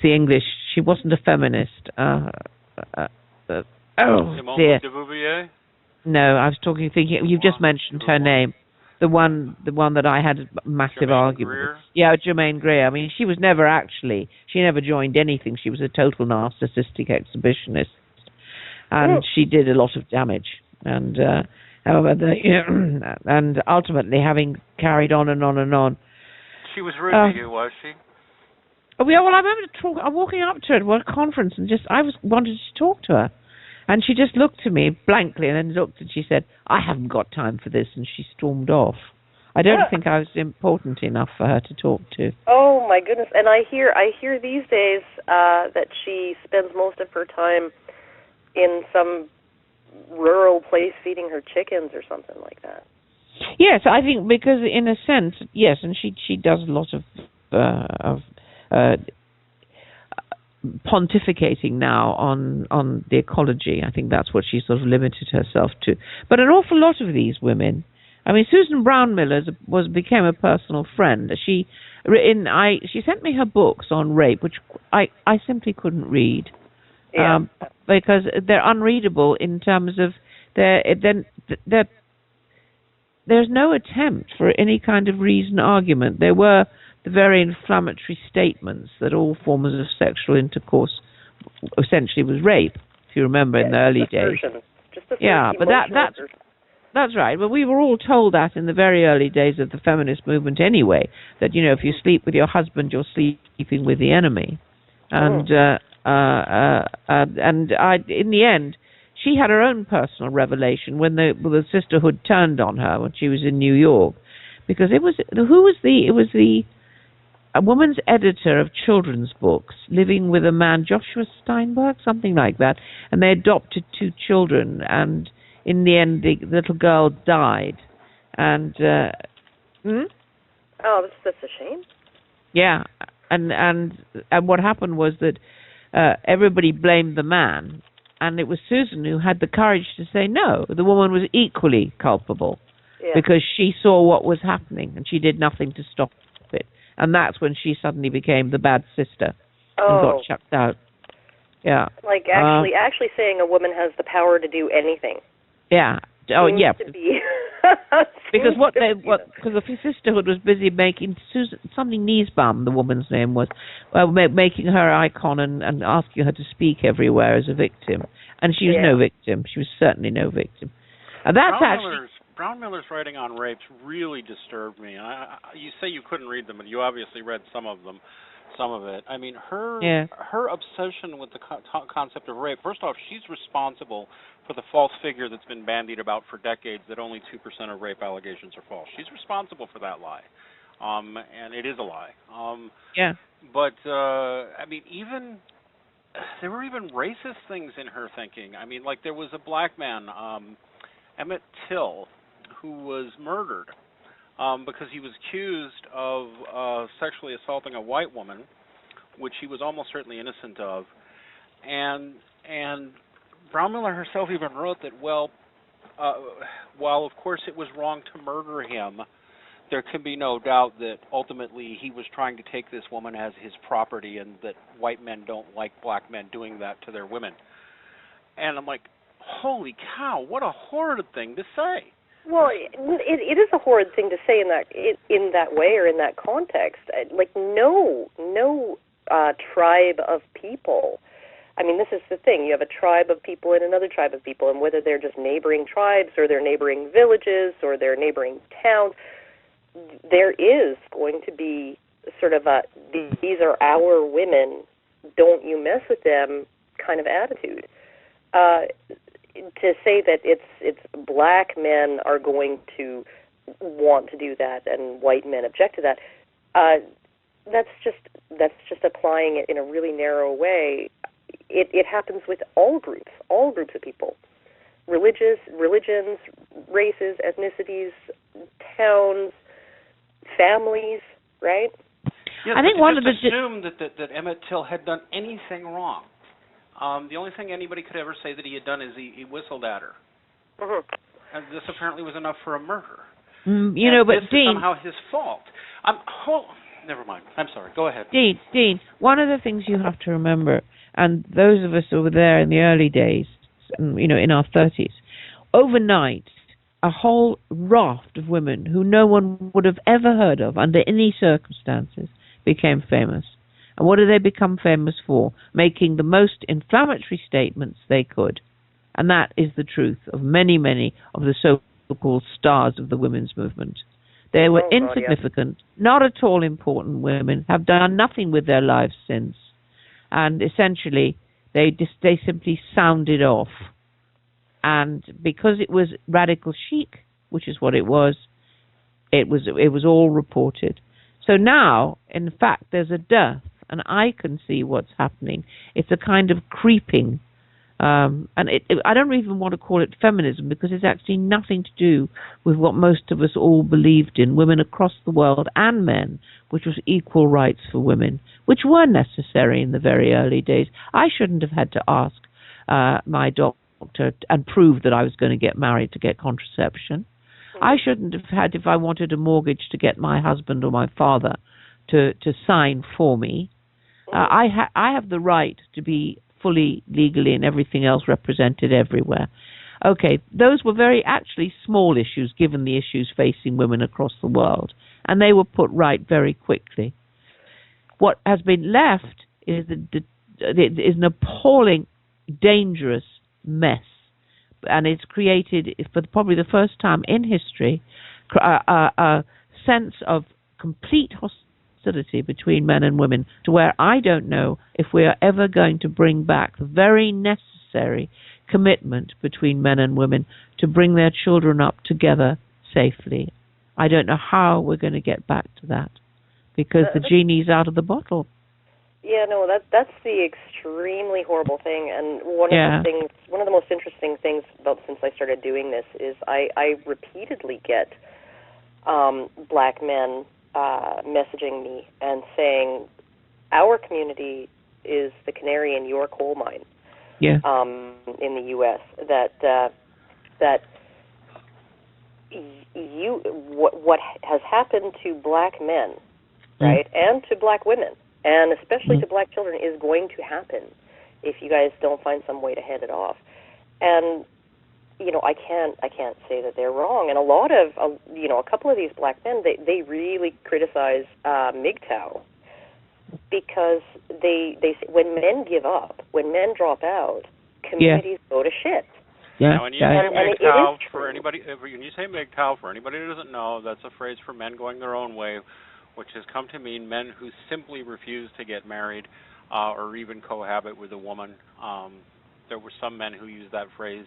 the English. She wasn't a feminist. Simone dear. de Beauvoir? No, I was thinking. You just mentioned her name. The one that I had a massive argument with. Yeah, Germaine Greer. I mean, she was never actually. She never joined anything. She was a total narcissistic exhibitionist, and she did a lot of damage. And however, and ultimately, having carried on and on and on. She was rude to you, was she? Oh, yeah, well, I remember walking up to her at a conference, and wanted to talk to her. And she just looked at me blankly, and then looked, and she said, "I haven't got time for this," and she stormed off. I don't think I was important enough for her to talk to. Oh my goodness! And I hear these days that she spends most of her time in some rural place feeding her chickens or something like that. Yes, I think because in a sense, yes, and she does a lot of pontificating now on the ecology. I think that's what she sort of limited herself to. But an awful lot of these women, I mean, Susan Brown-Miller became a personal friend. She sent me her books on rape, which I simply couldn't read. Yeah. Because they're unreadable in terms of there's no attempt for any kind of reason argument. There were the very inflammatory statements that all forms of sexual intercourse essentially was rape, if you remember, in the early days. Yeah, but that's right. Well, we were all told that in the very early days of the feminist movement anyway, that, if you sleep with your husband, you're sleeping with the enemy. And in the end, she had her own personal revelation when the sisterhood turned on her when she was in New York, because it was a woman's editor of children's books living with a man, Joshua Steinberg, something like that, and they adopted 2 children, and in the end the little girl died. And oh, that's a shame. Yeah, and what happened was that everybody blamed the man, and it was Susan who had the courage to say no, the woman was equally culpable, because she saw what was happening and she did nothing to stop it. And that's when she suddenly became the bad sister and got chucked out. Yeah. Like actually saying a woman has the power to do anything. Yeah. Oh, yeah. To be because the sisterhood was busy making Susan, something Niesbaum, the woman's name was, making her icon and asking her to speak everywhere as a victim. And she was no victim. She was certainly no victim. And that's Brown-Miller's writing on rapes really disturbed me. You say you couldn't read them, and you obviously read some of it. I mean, her obsession with the concept of rape. First off, she's responsible for the false figure that's been bandied about for decades that only 2% of rape allegations are false. She's responsible for that lie, and it is a lie. But I mean, there were even racist things in her thinking. I mean, like there was a black man, Emmett Till, who was murdered because he was accused of sexually assaulting a white woman, which he was almost certainly innocent of. And Brown-Miller herself even wrote that, while of course it was wrong to murder him, there can be no doubt that ultimately he was trying to take this woman as his property, and that white men don't like black men doing that to their women. And I'm like, holy cow, what a horrid thing to say. Well, it is a horrid thing to say in that way or in that context. Like no tribe of people. I mean, this is the thing. You have a tribe of people and another tribe of people, and whether they're just neighboring tribes or they're neighboring villages or they're neighboring towns, there is going to be sort of a these are our women, don't you mess with them kind of attitude. To say that it's black men are going to want to do that and white men object to that, that's just applying it in a really narrow way. It happens with all groups of people, religions, races, ethnicities, towns, families, right? Yes, I think one of the assume that Emmett Till had done anything wrong. The only thing anybody could ever say that he had done is he whistled at her. Mm-hmm. And this apparently was enough for a murder. But this Dean, is somehow his fault. Never mind. I'm sorry. Go ahead. Dean, one of the things you have to remember, and those of us who were there in the early days, in our 30s, overnight, a whole raft of women who no one would have ever heard of under any circumstances became famous. And what did they become famous for? Making the most inflammatory statements they could. And that is the truth of many, many of the so-called stars of the women's movement. They were insignificant, not at all important women, have done nothing with their lives since. And essentially, they simply sounded off. And because it was radical chic, which is what it was all reported. So now, in fact, there's a dearth, and I can see what's happening. It's a kind of creeping, and I don't even want to call it feminism, because it's actually nothing to do with what most of us all believed in, women across the world and men, which was equal rights for women, which were necessary in the very early days. I shouldn't have had to ask my doctor and prove that I was going to get married to get contraception. I shouldn't have had, if I wanted a mortgage, to get my husband or my father to sign for me. I have the right to be fully legally and everything else represented everywhere. Okay, those were very actually small issues given the issues facing women across the world, and they were put right very quickly. What has been left is an appalling, dangerous mess, and it's created, for probably the first time in history, a sense of complete hostility between men and women, to where I don't know if we are ever going to bring back the very necessary commitment between men and women to bring their children up together safely. I don't know how we're going to get back to that, because the genie's out of the bottle. Yeah, no, that's the extremely horrible thing, and one of the most interesting things about since I started doing this is I repeatedly get black men messaging me and saying, our community is the canary in your coal mine. Yeah. In the U.S. That what has happened to black men, right, and to black women, and especially to black children, is going to happen if you guys don't find some way to head it off. And I can't say that they're wrong. And a lot of a couple of these black men, they really criticize MGTOW, because they when men give up, when men drop out, communities go to shit. Yeah. Now, when you say MGTOW, for anybody, when you say MGTOW, for anybody who doesn't know, that's a phrase for men going their own way, which has come to mean men who simply refuse to get married or even cohabit with a woman. There were some men who used that phrase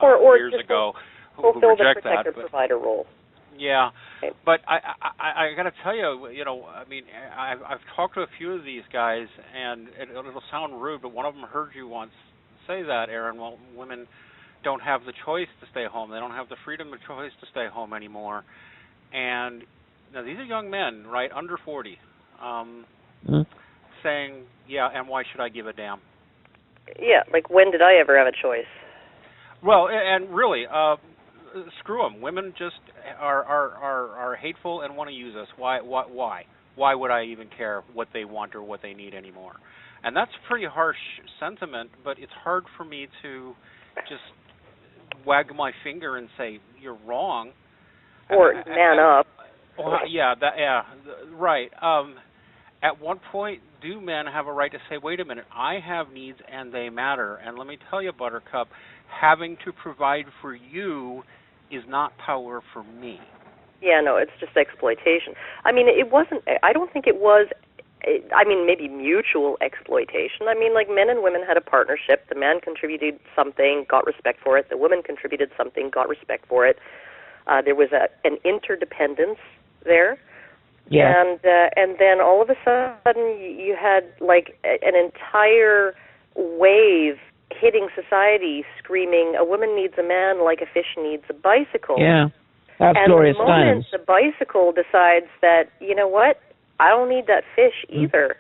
or years ago who fulfill reject the protector-provider role. Yeah, okay. But I got to tell you, I've talked to a few of these guys, and it'll sound rude, but one of them heard you once say that, Erin. Well, women don't have the choice to stay home. They don't have the freedom of choice to stay home anymore. And now these are young men, right, under 40, saying, yeah, and why should I give a damn? Yeah, like, when did I ever have a choice? Well, and really, screw them. Women just are hateful and want to use us. Why? Why would I even care what they want or what they need anymore? And that's a pretty harsh sentiment, but it's hard for me to just wag my finger and say you're wrong, or man up. Right. At what point do men have a right to say, wait a minute, I have needs and they matter? And let me tell you, Buttercup, having to provide for you is not power for me. Yeah, no, it's just exploitation. I mean, it wasn't, I don't think it was, I mean, maybe mutual exploitation. I mean, like, men and women had a partnership. The man contributed something, got respect for it. The woman contributed something, got respect for it. There was an interdependence there. Yeah. And then all of a sudden you had like an entire wave hitting society screaming, a woman needs a man like a fish needs a bicycle. Yeah, that's and Gloria the moment Steinem. the bicycle decides that, you know what, I don't need that fish either,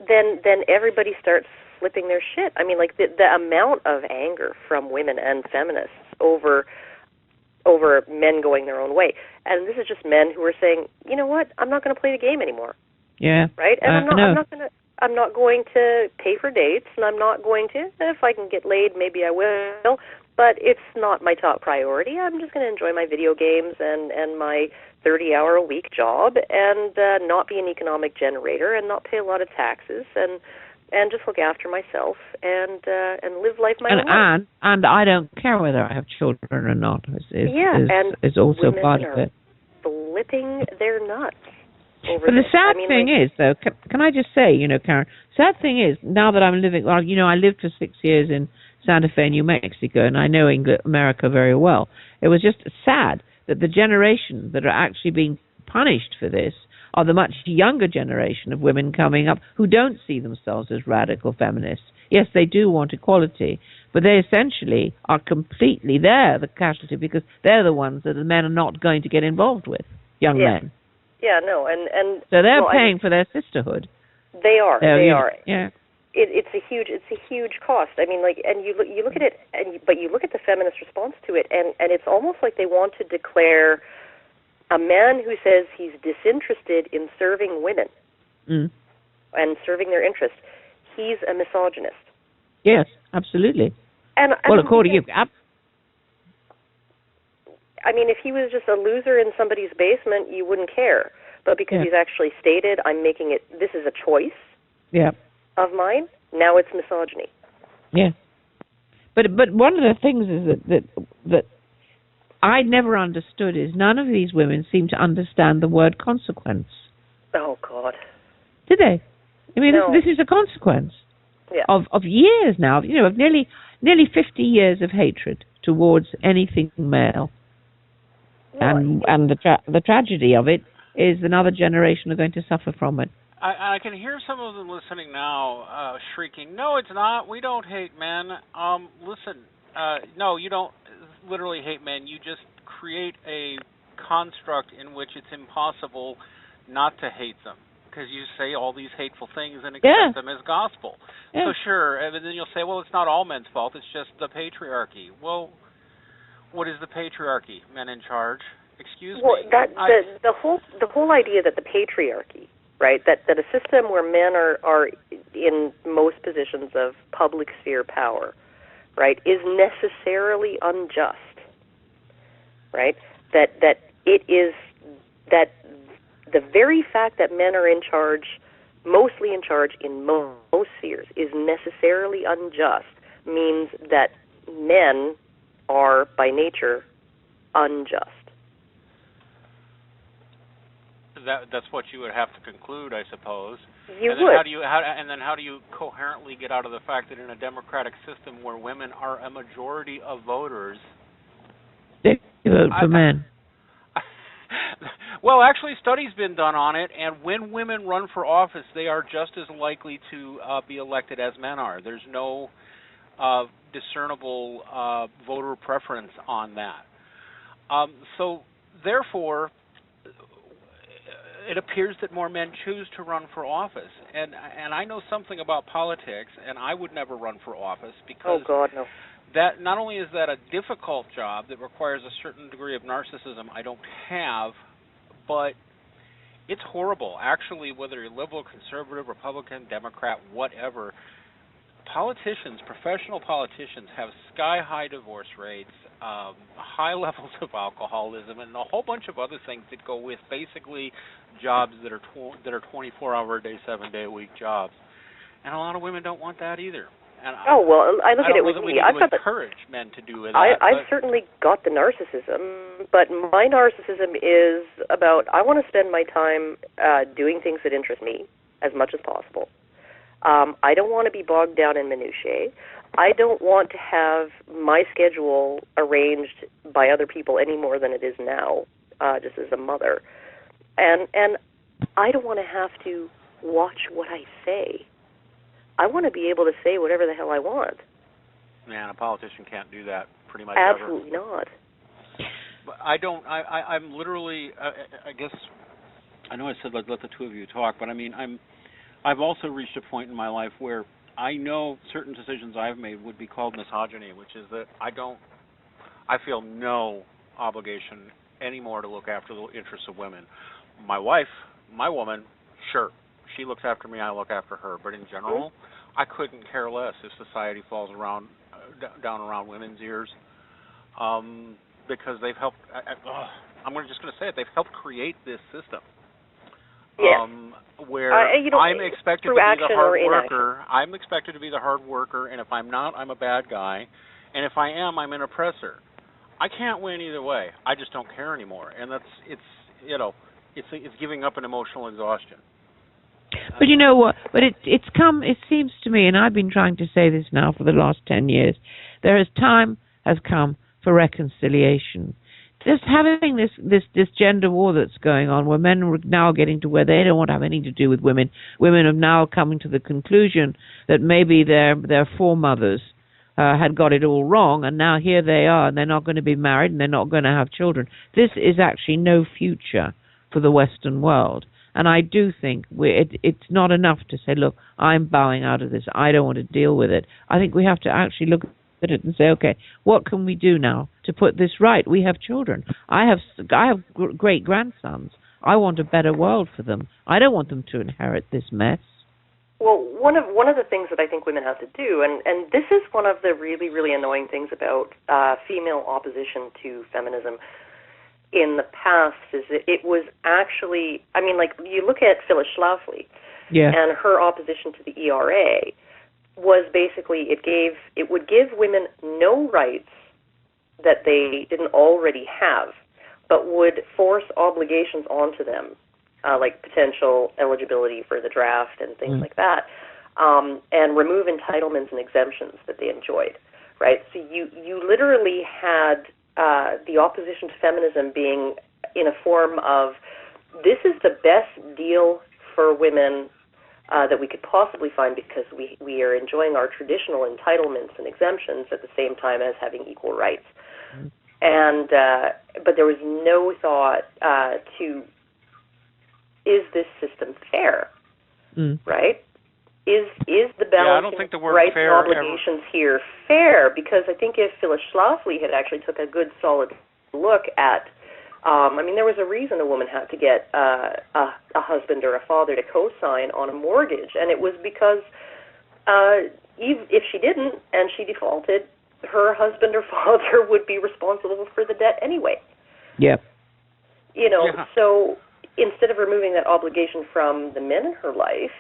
then everybody starts flipping their shit. I mean, like the amount of anger from women and feminists over men going their own way. And this is just men who are saying, you know what, I'm not going to play the game anymore. Yeah. Right? And I'm not going to pay for dates, and I'm not going to, if I can get laid, maybe I will, but it's not my top priority. I'm just going to enjoy my video games and my 30-hour-a-week job and not be an economic generator and not pay a lot of taxes and just look after myself and live life my own way. And I don't care whether I have children or not. Is also part of it. Flipping their nuts. But the sad thing is, though, can I just say, Karen, sad thing is, now that I'm living, I lived for 6 years in Santa Fe, New Mexico, and I know America very well. It was just sad that the generation that are actually being punished for this are the much younger generation of women coming up who don't see themselves as radical feminists. Yes, they do want equality, but they essentially are completely, they're the casualty because they're the ones that the men are not going to get involved with, young men. Yeah, no, and so they're paying for their sisterhood. They are. They are. Yeah. It's a huge cost. I mean, like, and you look at it, but you look at the feminist response to it, and it's almost like they want to declare a man who says he's disinterested in serving women and serving their interests, he's a misogynist. Yes, absolutely. And according to you. I mean, if he was just a loser in somebody's basement, you wouldn't care. But because he's actually stated, I'm making it, this is a choice of mine, now it's misogyny. Yeah. But one of the things is that I never understood is none of these women seem to understand the word consequence. Oh, God. Did they? I mean, no. this is a consequence of years now, of nearly 50 years of hatred towards anything male. And the tragedy of it is another generation are going to suffer from it. I can hear some of them listening now shrieking, no, it's not. We don't hate men. Listen, no, you don't literally hate men. You just create a construct in which it's impossible not to hate them because you say all these hateful things and accept them as gospel. Yeah. So sure, and then you'll say, well, it's not all men's fault. It's just the patriarchy. Well, what is the patriarchy? Men in charge? Excuse me. The whole idea that the patriarchy, right, that a system where men are in most positions of public sphere power, right, is necessarily unjust, right? That it is that the very fact that men are in charge, mostly in charge in most spheres, is necessarily unjust means that men are by nature unjust. That's what you would have to conclude, I suppose. You would. How do you coherently get out of the fact that in a democratic system where women are a majority of voters, they vote for men? Well, actually, studies been done on it, and when women run for office, they are just as likely to be elected as men are. There's no discernible voter preference on that. So, therefore, it appears that more men choose to run for office. And I know something about politics, and I would never run for office because that not only is that a difficult job that requires a certain degree of narcissism I don't have, but it's horrible. Actually, whether you're liberal, conservative, Republican, Democrat, whatever, politicians, professional politicians, have sky-high divorce rates, high levels of alcoholism, and a whole bunch of other things that go with basically jobs that are 24-hour-a-day, 7-day-a-week jobs. And a lot of women don't want that either. And I look at it with me. I've got encourage men to do that. I've certainly got the narcissism, but my narcissism is about I want to spend my time doing things that interest me as much as possible. I don't want to be bogged down in minutiae. I don't want to have my schedule arranged by other people any more than it is now, just as a mother. And I don't want to have to watch what I say. I want to be able to say whatever the hell I want. Man, a politician can't do that pretty much Absolutely ever. not. But I don't. I'm literally. I guess. I know I said let the two of you talk, but I mean I've also reached a point in my life where I know certain decisions I've made would be called misogyny, which is that I feel no obligation anymore to look after the interests of women. My wife, my woman, sure, she looks after me, I look after her. But in general, I couldn't care less if society falls down around women's ears, because they've helped. I'm just going to say it. They've helped create this system. Yes. Where I'm expected to be the hard worker. I'm expected to be the hard worker, and if I'm not, I'm a bad guy, and if I am, I'm an oppressor. I can't win either way. I just don't care anymore, and it's giving up an emotional exhaustion. But you know what? But it seems to me, and I've been trying to say this now for the last 10 years, time has come for reconciliation. Just having this gender war that's going on, where men are now getting to where they don't want to have anything to do with women. Women have now coming to the conclusion that maybe their foremothers had got it all wrong, and now here they are, and they're not going to be married, and they're not going to have children. This is actually no future for the Western world. And I do think it's not enough to say, look, I'm bowing out of this. I don't want to deal with it. I think we have to actually look at it and say, okay, what can we do now to put this right? We have children. I have great grandsons. I want a better world for them. I don't want them to inherit this mess. Well, one of the things that I think women have to do, and this is one of the really, really annoying things about female opposition to feminism in the past, is that it was actually, I mean, like, you look at Phyllis Schlafly, and her opposition to the ERA was basically it would give women no rights that they didn't already have, but would force obligations onto them, like potential eligibility for the draft and things like that, and remove entitlements and exemptions that they enjoyed, right? So you literally had the opposition to feminism being in a form of, this is the best deal for women that we could possibly find, because we are enjoying our traditional entitlements and exemptions at the same time as having equal rights. And but there was no thought to, is this system fair, right? Is the balancing of rights and obligations here fair? Because I think if Phyllis Schlafly had actually took a good, solid look at, I mean, there was a reason a woman had to get a husband or a father to co-sign on a mortgage, and it was because if she didn't and she defaulted, her husband or father would be responsible for the debt anyway. Yeah. You know, so instead of removing that obligation from the men in her life,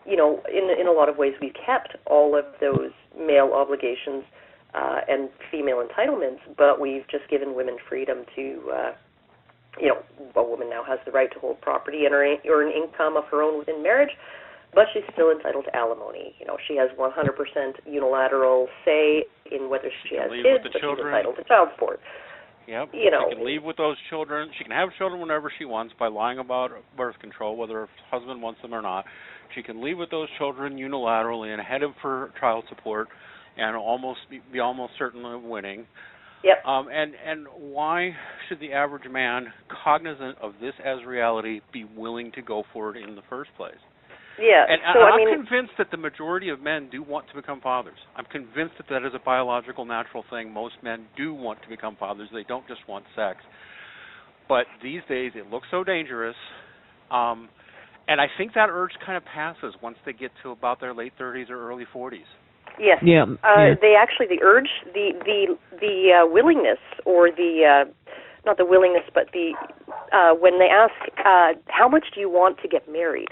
you know, in a lot of ways, we've kept all of those male obligations and female entitlements, but we've just given women freedom to, you know, a woman now has the right to hold property and earn income of her own within marriage, but she's still entitled to alimony. You know, she has 100% unilateral say in whether she has kids, but she's entitled to child support. Yep. You know, she can leave with those children. She can have children whenever she wants by lying about birth control, whether her husband wants them or not. She can leave with those children unilaterally and head for child support, and be almost certain of winning. Yep. And why should the average man, cognizant of this as reality, be willing to go for it in the first place? Yeah. And so, I'm convinced that the majority of men do want to become fathers. I'm convinced that is a biological, natural thing. Most men do want to become fathers. They don't just want sex. But these days, it looks so dangerous. And I think that urge kind of passes once they get to about their late 30s or early 40s. Yes. Yeah. They actually, the urge, the willingness, or the not the willingness, but the when they ask how much do you want to get married,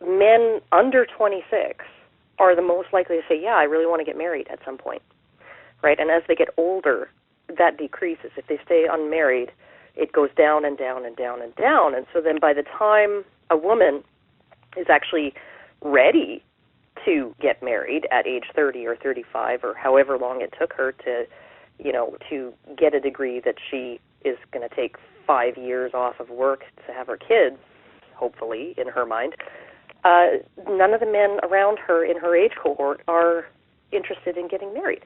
men under 26 are the most likely to say, yeah, I really want to get married at some point, right? And as they get older, that decreases. If they stay unmarried, it goes down and down and down and down. And so then by the time a woman is actually ready to get married at age 30 or 35 or however long it took her to, to get a degree that she is going to take 5 years off of work to have her kids, hopefully, in her mind, none of the men around her in her age cohort are interested in getting married.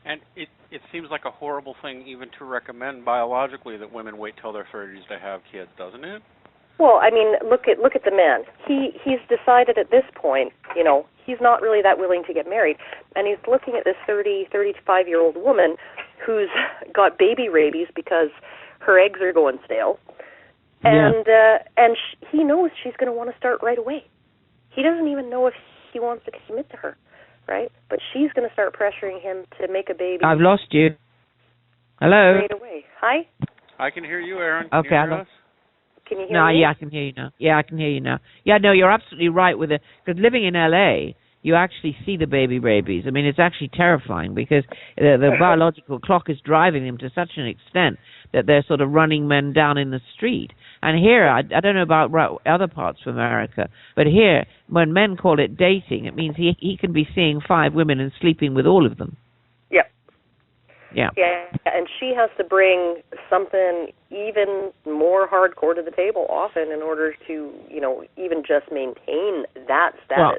And it seems like a horrible thing even to recommend biologically that women wait till their 30s to have kids, doesn't it? Well, I mean, look at the man. He's decided at this point, he's not really that willing to get married, and he's looking at this 35-year-old woman who's got baby rabies because her eggs are going stale, and he knows she's going to want to start right away. He doesn't even know if he wants to commit to her, right? But she's going to start pressuring him to make a baby. I've lost you. Hello? Right away. Hi? I can hear you, Erin. Okay, Can you hear us? Can you hear me? No, yeah, I can hear you now. Yeah, I can hear you now. Yeah, no, you're absolutely right with it. Because living in LA, you actually see the baby rabies. I mean, it's actually terrifying because the biological clock is driving them to such an extent that they're sort of running men down in the street. And here, I don't know about other parts of America, but here, when men call it dating, it means he can be seeing 5 women and sleeping with all of them. Yep. Yeah. Yeah, and she has to bring something even more hardcore to the table often in order to, even just maintain that status. Well,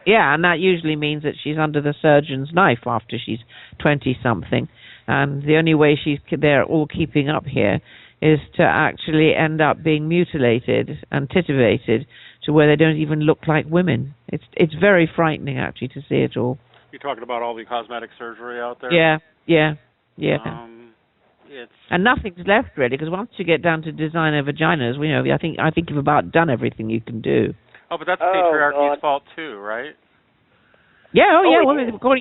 yeah, and that usually means that she's under the surgeon's knife after she's 20-something. And the only way they're all keeping up here is to actually end up being mutilated and titivated to where they don't even look like women. It's very frightening, actually, to see it all. You're talking about all the cosmetic surgery out there? Yeah. It's and nothing's left really, because once you get down to designer vaginas, I think you've about done everything you can do. Oh, but that's patriarchy's fault too, right? Yeah. Well,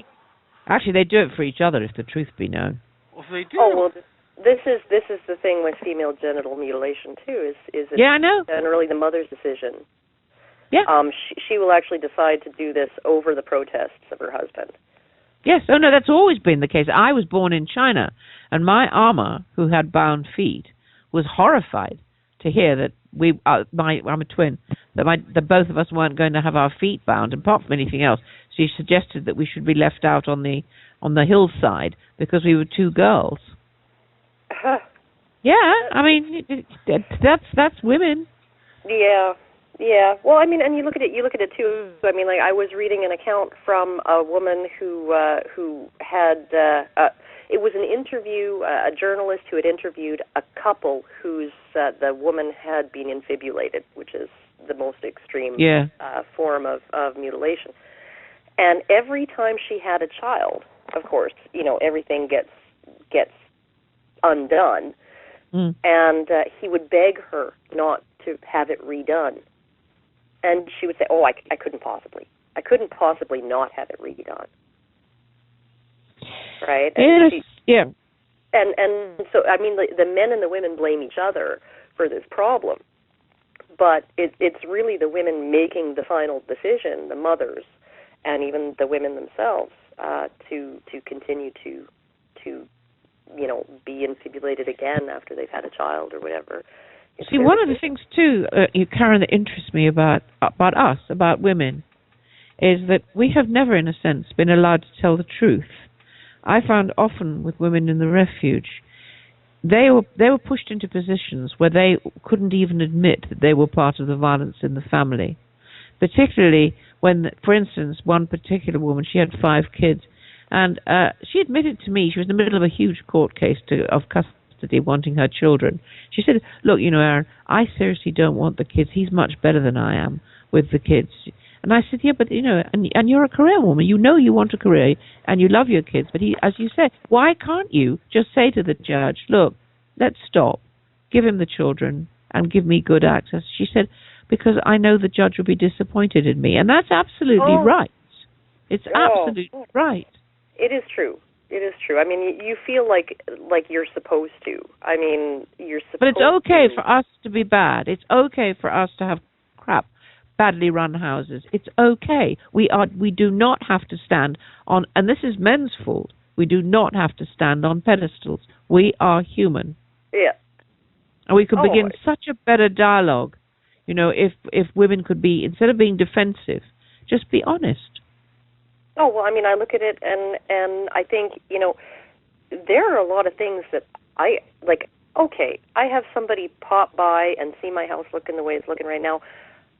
actually, they do it for each other, if the truth be known. Well, they do. Oh well, this is the thing with female genital mutilation too. Is it I know. generally the mother's decision? Yeah. She will actually decide to do this over the protests of her husband. Yes. Oh, no, that's always been the case. I was born in China, and my ama, who had bound feet, was horrified to hear that I'm a twin, that both of us weren't going to have our feet bound, apart from anything else. She suggested that we should be left out on the hillside because we were 2 girls. Yeah, I mean, that's women. Yeah. Yeah, well, I mean, and you look at it too. I mean, like I was reading an account from a woman who had it was an interview, a journalist who had interviewed a couple whose the woman had been infibulated, which is the most extreme form of mutilation. And every time she had a child, of course, everything gets undone, and he would beg her not to have it redone. And she would say, "Oh, I couldn't possibly not have it redone." Right? And And so, I mean, the men and the women blame each other for this problem, but it's really the women making the final decision, the mothers, and even the women themselves, to continue to be infibulated again after they've had a child or whatever. See, one of the things, too, Karen, that interests me about us, about women, is that we have never, in a sense, been allowed to tell the truth. I found often with women in the refuge, they were pushed into positions where they couldn't even admit that they were part of the violence in the family. Particularly when, for instance, one particular woman, she had 5 kids, and she admitted to me, she was in the middle of a huge court case of custody, wanting her children. She said, "Look, Erin, I seriously don't want the kids. He's much better than I am with the kids." And I said, "Yeah, but and you're a career woman. You want a career and you love your kids. But as you said, why can't you just say to the judge, look, let's stop, give him the children, and give me good access? She said, because I know the judge will be disappointed in me. And that's absolutely right. It's absolutely right. It is true. It is true. I mean, you feel like you're supposed to. I mean, you're supposed to. But it's okay for us to be bad. It's okay for us to have crap, badly run houses. It's okay. We do not have to stand on, and this is men's fault, we do not have to stand on pedestals. We are human. Yeah. And we could begin such a better dialogue, you know, if women could be, instead of being defensive, just be honest. Oh, well, I mean, I look at it and I think, you know, there are a lot of things that I, like, okay, I have somebody pop by and see my house looking the way it's looking right now.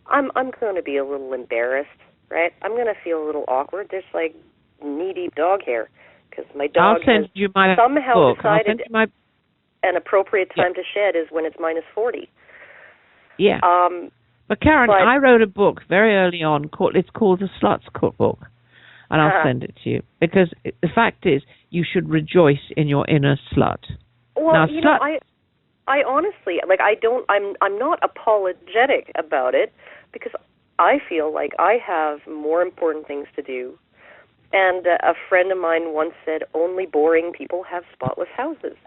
I'm going to be a little embarrassed, right? I'm going to feel a little awkward. There's, like, knee-deep dog hair because my dog has somehow decided an appropriate time to shed is when it's minus 40. Yeah. But, Karen, I wrote a book very early on. It's called The Slut's Cookbook. And I'll send it to you. Because the fact is, you should rejoice in your inner slut. Well, now, you know, I honestly, like, I'm not apologetic about it because I feel like I have more important things to do. And a friend of mine once said, only boring people have spotless houses.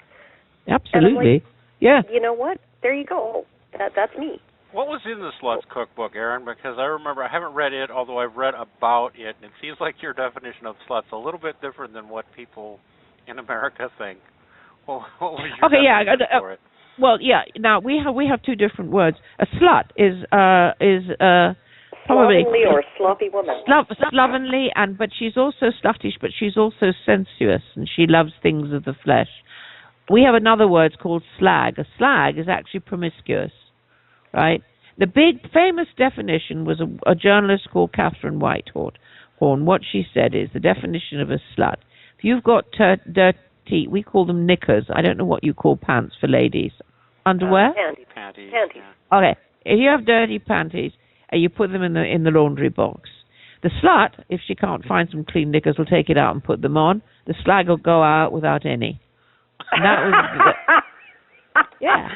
Absolutely. Like, yeah. You know what? There you go. That's me. What was in the Slut's Cookbook, Erin? Because I remember, I haven't read it, although I've read about it, and it seems like your definition of slut's a little bit different than what people in America think. Well, what was your definition for it? Well, yeah. Now we have two different words. A slut is probably slovenly or sloppy woman. Slovenly, but she's also sluttish, but she's also sensuous, and she loves things of the flesh. We have another word called slag. A slag is actually promiscuous. Right. The big famous definition was a journalist called Catherine Whitehorn. What she said is the definition of a slut. If you've got dirty, we call them knickers. I don't know what you call pants for ladies. Underwear? Panties. Yeah. Okay. If you have dirty panties and you put them in the laundry box, the slut, if she can't find some clean knickers, will take it out and put them on. The slag will go out without any. And that was yeah.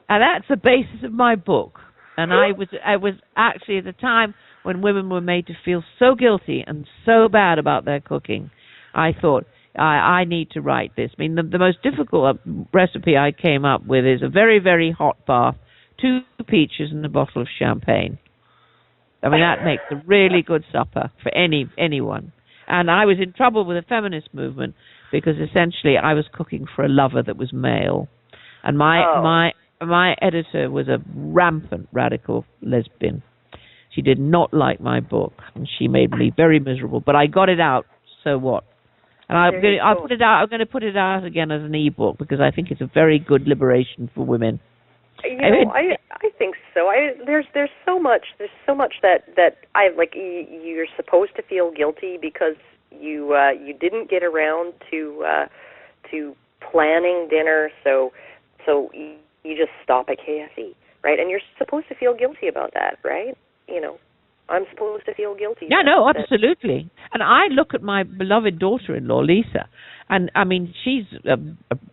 And that's the basis of my book. And I was actually at the time when women were made to feel so guilty and so bad about their cooking, I thought, I need to write this. I mean, the most difficult recipe I came up with is a very, very hot bath, 2 peaches and a bottle of champagne. I mean, that makes a really good supper for anyone. And I was in trouble with the feminist movement because essentially I was cooking for a lover that was male. And my editor was a rampant radical lesbian. She did not like my book, and she made me very miserable. But I got it out, so what? And I'm going to put it out again as an e-book because I think it's a very good liberation for women. You know, I think so. There's so much that I like. You're supposed to feel guilty because you didn't get around to planning dinner, so you just stop at KFC, right? And you're supposed to feel guilty about that, right? You know, I'm supposed to feel guilty. Yeah, no, absolutely. And I look at my beloved daughter-in-law, Lisa, and, I mean, she's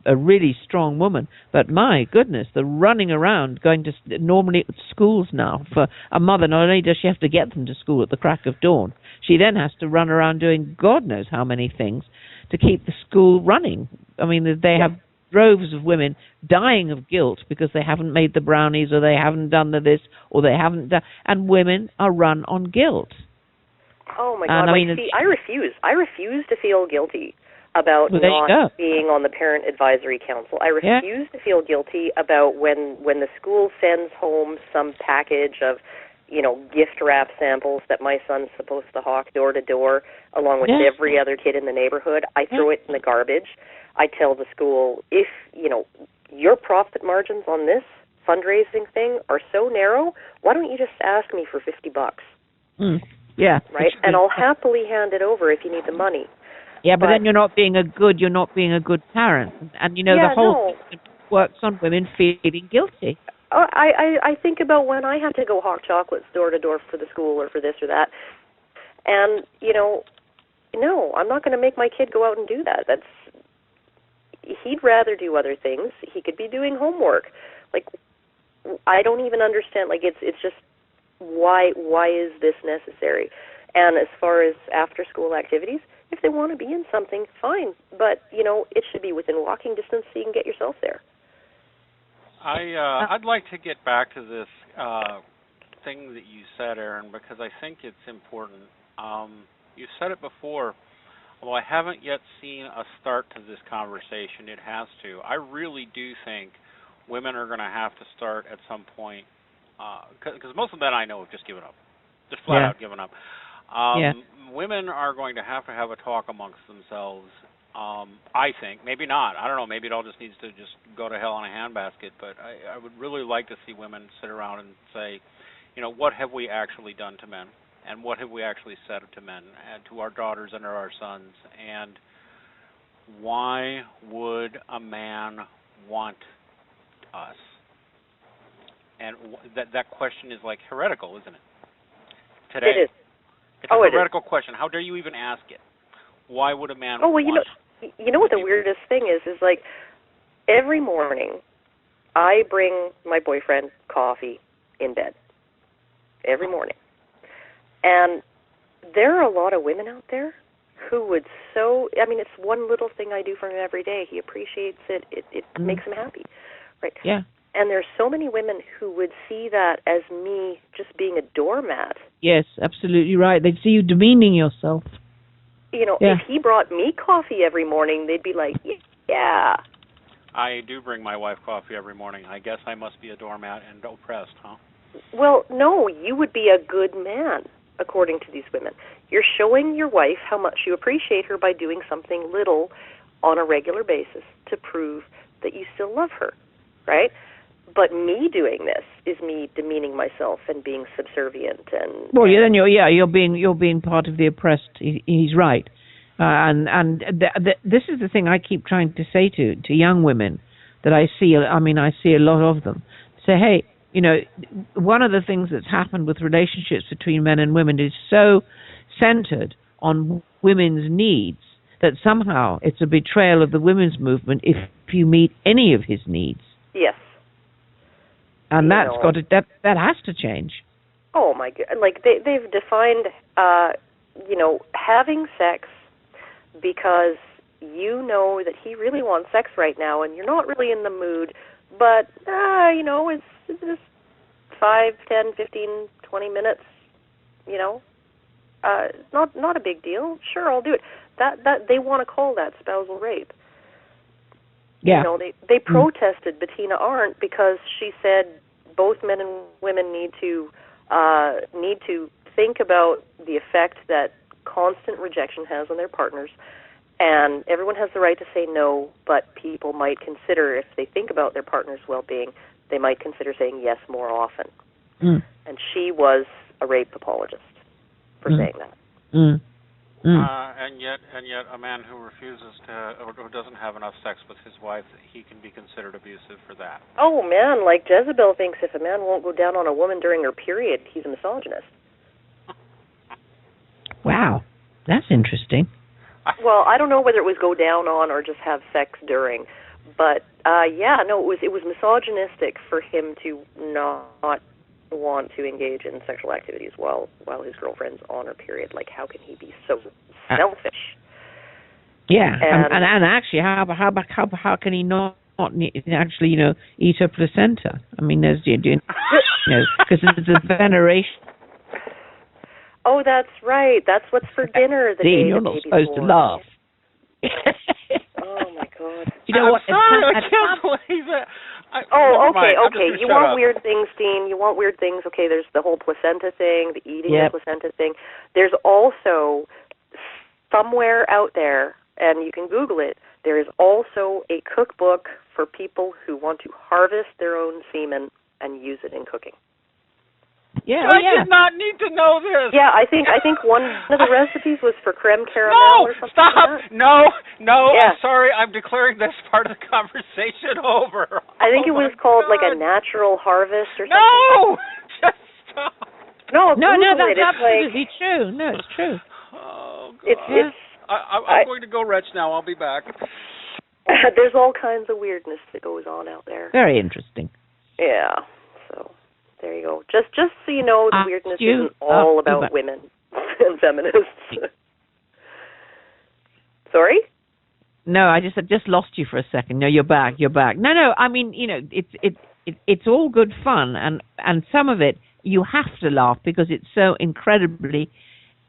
a really strong woman, but my goodness, the running around, going to normally schools now for a mother, not only does she have to get them to school at the crack of dawn, she then has to run around doing God knows how many things to keep the school running. I mean, they have droves of women dying of guilt because they haven't made the brownies or they haven't done this or they haven't done, and women are run on guilt. Oh my God! I refuse to feel guilty about not being on the Parent Advisory Council. I refuse to feel guilty about when the school sends home some package of, you know, gift wrap samples that my son's supposed to hawk door to door along with every other kid in the neighborhood. I throw it in the garbage. I tell the school, if, you know, your profit margins on this fundraising thing are so narrow, why don't you just ask me for $50? Yeah. Right? And I'll happily hand it over if you need the money. Yeah, but then you're not being a good parent. And you know, the whole thing works on women feeling guilty. I think about when I have to go hawk chocolates door to door for the school or for this or that. And, you know, no, I'm not going to make my kid go out and do that. He'd rather do other things. He could be doing homework. Like, I don't even understand. Like, it's just why is this necessary? And as far as after-school activities, if they want to be in something, fine. But, it should be within walking distance so you can get yourself there. I'd like to get back to this thing that you said, Erin, because I think it's important. You said it before. Although I haven't yet seen a start to this conversation, it has to. I really do think women are going to have to start at some point, because most of the men I know have just given up, just flat out given up. Women are going to have a talk amongst themselves, I think. Maybe not. I don't know. Maybe it all just needs to just go to hell in a handbasket. But I would really like to see women sit around and say, what have we actually done to men? And what have we actually said to men and to our daughters and to our sons? And why would a man want us? And that question is like heretical, isn't it? Today. It is. It's a heretical question. How dare you even ask it? Why would a man want? You know what the weirdest thing is like every morning I bring my boyfriend coffee in bed. Every morning. And there are a lot of women out there who would it's one little thing I do for him every day. He appreciates it. It makes him happy, right? Yeah. And there's so many women who would see that as me just being a doormat. Yes, absolutely right. They'd see you demeaning yourself. If he brought me coffee every morning, they'd be like, yeah. I do bring my wife coffee every morning. I guess I must be a doormat and oppressed, huh? Well, no, you would be a good man, according to these women. You're showing your wife how much you appreciate her by doing something little on a regular basis to prove that you still love her, right? But me doing this is me demeaning myself and being subservient and. Well, then you're being part of the oppressed. He's right, this is the thing I keep trying to say to young women that I see. I see a lot of them say, hey. One of the things that's happened with relationships between men and women is so centered on women's needs that somehow it's a betrayal of the women's movement if you meet any of his needs. Yes. And that has to change. Oh my God! Like they've defined, having sex because you know that he really wants sex right now, and you're not really in the mood, but it's just 5, 10, 15, 20 minutes. Not a big deal. Sure, I'll do it. That they want to call that spousal rape. Yeah. They protested Bettina Arndt because she said both men and women need to think about the effect that constant rejection has on their partners, and everyone has the right to say no, but people might consider, if they think about their partner's well-being, they might consider saying yes more often. And she was a rape apologist for saying that. And yet a man who refuses to, or who doesn't have enough sex with his wife, he can be considered abusive for that. Oh, man, like Jezebel thinks if a man won't go down on a woman during her period, he's a misogynist. Wow, that's interesting. Well, I don't know whether it was go down on or just have sex during, but it was misogynistic for him to not want to engage in sexual activities while his girlfriend's on her period. Like, how can he be so selfish? Yeah, and actually, how can he not actually eat her placenta? I mean, there's because it's a veneration. Oh, that's right. That's what's for dinner the day you're the not baby's supposed born. to laugh. Oh my God! I'm what? Sorry, I can't believe it. Okay. You want weird things, Dean. You want weird things. Okay, there's the whole placenta thing, the eating the placenta thing. There's also somewhere out there, and you can Google it, there is also a cookbook for people who want to harvest their own semen and use it in cooking. Yeah, I did not need to know this. Yeah, I think one of the recipes was for creme caramel or something. Stop! Like that. No, Yeah. I'm sorry. I'm declaring this part of the conversation over. I think it was called like a natural harvest or something. No! Just stop. No, that's it's absolutely true. No, it's true. Oh, God. It's I'm going to go retch now. I'll be back. There's all kinds of weirdness that goes on out there. Very interesting. Yeah. So just so you know, the weirdness isn't all about women and feminists. Sorry? No, I just lost you for a second. No, you're back. No, I mean, it's all good fun, and some of it you have to laugh because it's so incredibly,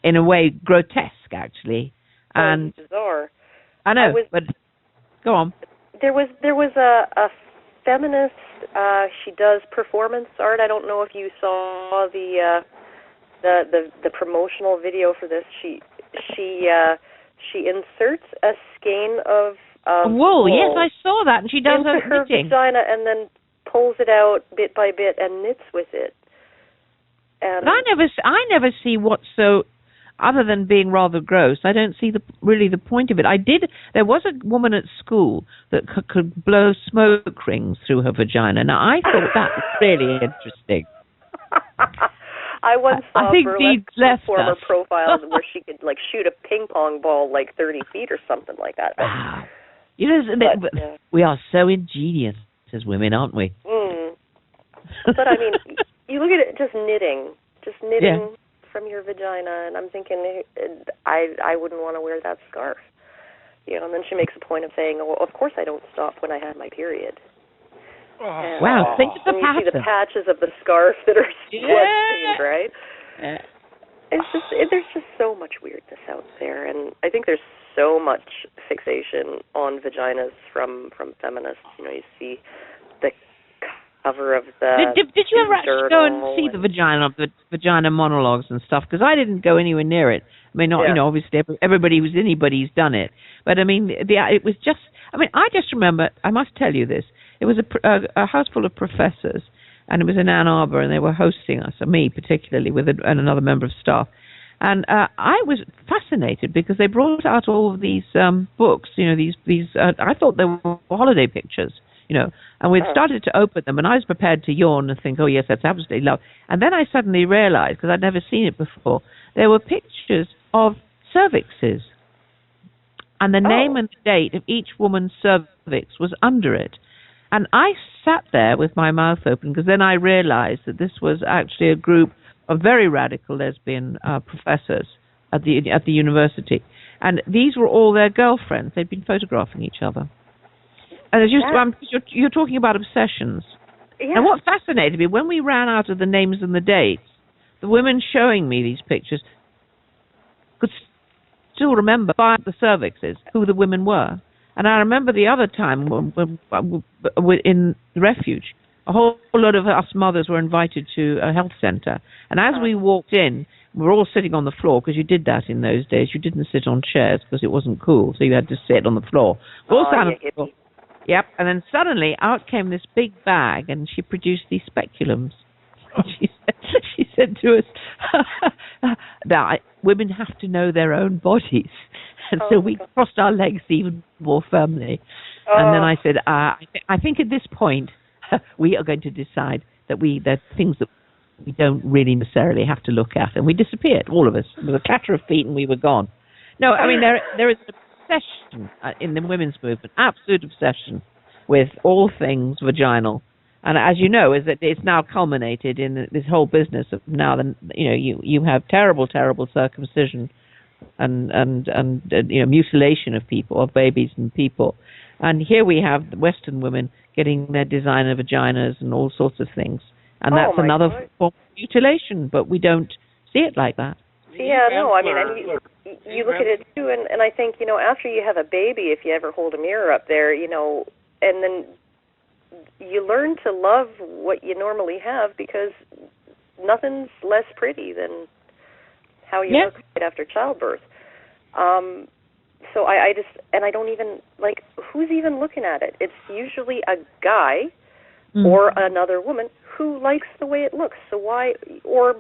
in a way, grotesque, actually. And bizarre. I know, but go on. There was a feminist. She does performance art. I don't know if you saw the promotional video for this. She inserts a skein of wool. Yes, I saw that, and she does into her vagina and then pulls it out bit by bit and knits with it. And I never see what's so, other than being rather gross. I don't see really the point of it. There was a woman at school that could blow smoke rings through her vagina. Now I thought that was really interesting. I once saw burlesque performer profiles where she could shoot a ping pong ball 30 feet or something like that. Wow. We are so ingenious as women, aren't we? Mm. But I mean, you look at it, just knitting from your vagina, and I'm thinking, I wouldn't want to wear that scarf. And then she makes a point of saying, "Oh, of course I don't stop when I have my period." Wow, think of the pattern. You see the patches of the scarf that are blood-stained, right? Yeah. There's just so much weirdness out there, and I think there's so much fixation on vaginas from feminists. You see the cover of the. Did you ever actually go and see the vagina monologues and stuff? Because I didn't go anywhere near it. I mean, obviously anybody's done it, but I mean, it was just. I mean, I just remember. I must tell you this. It was a house full of professors, and it was in Ann Arbor, and they were hosting us, me particularly, with and another member of staff. And I was fascinated because they brought out all of these books, these I thought they were holiday pictures, and we'd started to open them, and I was prepared to yawn and think, oh, yes, that's absolutely lovely. And then I suddenly realized, because I'd never seen it before, there were pictures of cervixes, and the name and the date of each woman's cervix was under it. And I sat there with my mouth open, because then I realized that this was actually a group of very radical lesbian professors at the university. And these were all their girlfriends. They'd been photographing each other. And you're talking about obsessions. Yeah. And what fascinated me, when we ran out of the names and the dates, the women showing me these pictures could still remember by the cervixes who the women were. And I remember the other time when in the refuge, a whole lot of us mothers were invited to a health center. And as we walked in, we were all sitting on the floor, because you did that in those days. You didn't sit on chairs because it wasn't cool, so you had to sit on the floor. We all sat on the floor. Yep. And then suddenly out came this big bag, and she produced these speculums. She said to us, now, women have to know their own bodies. And so we crossed our legs even more firmly. And then I said, I think at this point, we are going to decide that there are things that we don't really necessarily have to look at. And we disappeared, all of us. With a clatter of feet, and we were gone. No, I mean, there is an obsession in the women's movement, absolute obsession with all things vaginal. And as you know, is that it's now culminated in this whole business of now, you have terrible, terrible circumcision and mutilation of people, of babies and people. And here we have the Western women getting their designer vaginas and all sorts of things. And that's another form of mutilation, but we don't see it like that. Yeah, no, I mean, and you look at it too, and I think, after you have a baby, if you ever hold a mirror up there, and then you learn to love what you normally have, because nothing's less pretty than how you look right after childbirth. So I don't even, who's even looking at it? It's usually a guy or another woman who likes the way it looks. So why, or,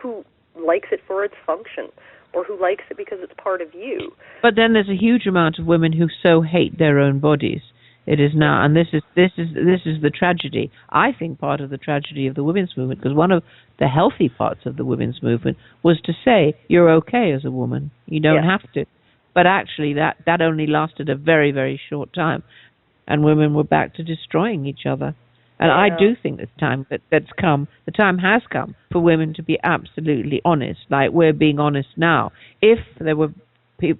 who likes it for its function, or who likes it because it's part of you. But then there's a huge amount of women who so hate their own bodies. It is now, and this is the tragedy. I think part of the tragedy of the women's movement, because one of the healthy parts of the women's movement was to say you're okay as a woman. You don't have to. But actually, that only lasted a very, very short time, and women were back to destroying each other. And I do think the time has come for women to be absolutely honest, like we're being honest now. If there were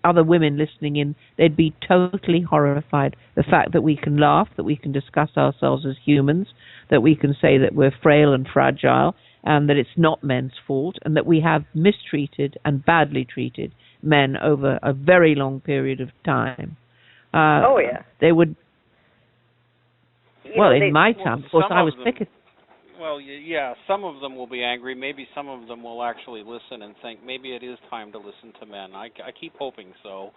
other women listening in, they'd be totally horrified. The fact that we can laugh, that we can discuss ourselves as humans, that we can say that we're frail and fragile, and that it's not men's fault, and that we have mistreated and badly treated men over a very long period of time. They would... in my time, of course, I was picketing. Well, yeah, some of them will be angry. Maybe some of them will actually listen and think maybe it is time to listen to men. I keep hoping so.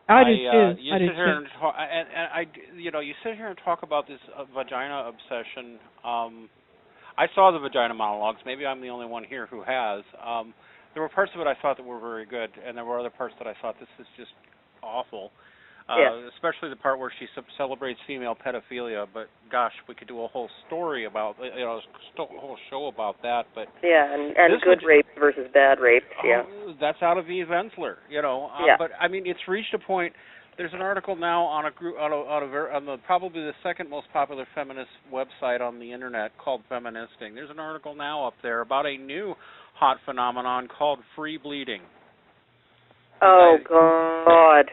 I do too. You sit here and talk, you sit here and talk about this vagina obsession. I saw the vagina monologues. Maybe I'm the only one here who has. There were parts of it I thought that were very good, and there were other parts that I thought this is just awful. Especially the part where she celebrates female pedophilia. But gosh, we could do a whole story about, a whole show about that. But and good rape versus bad rape. That's out of Eve Ensler. But I mean, it's reached a point. There's an article now on probably the second most popular feminist website on the internet called Feministing. There's an article now up there about a new hot phenomenon called free bleeding. Oh God!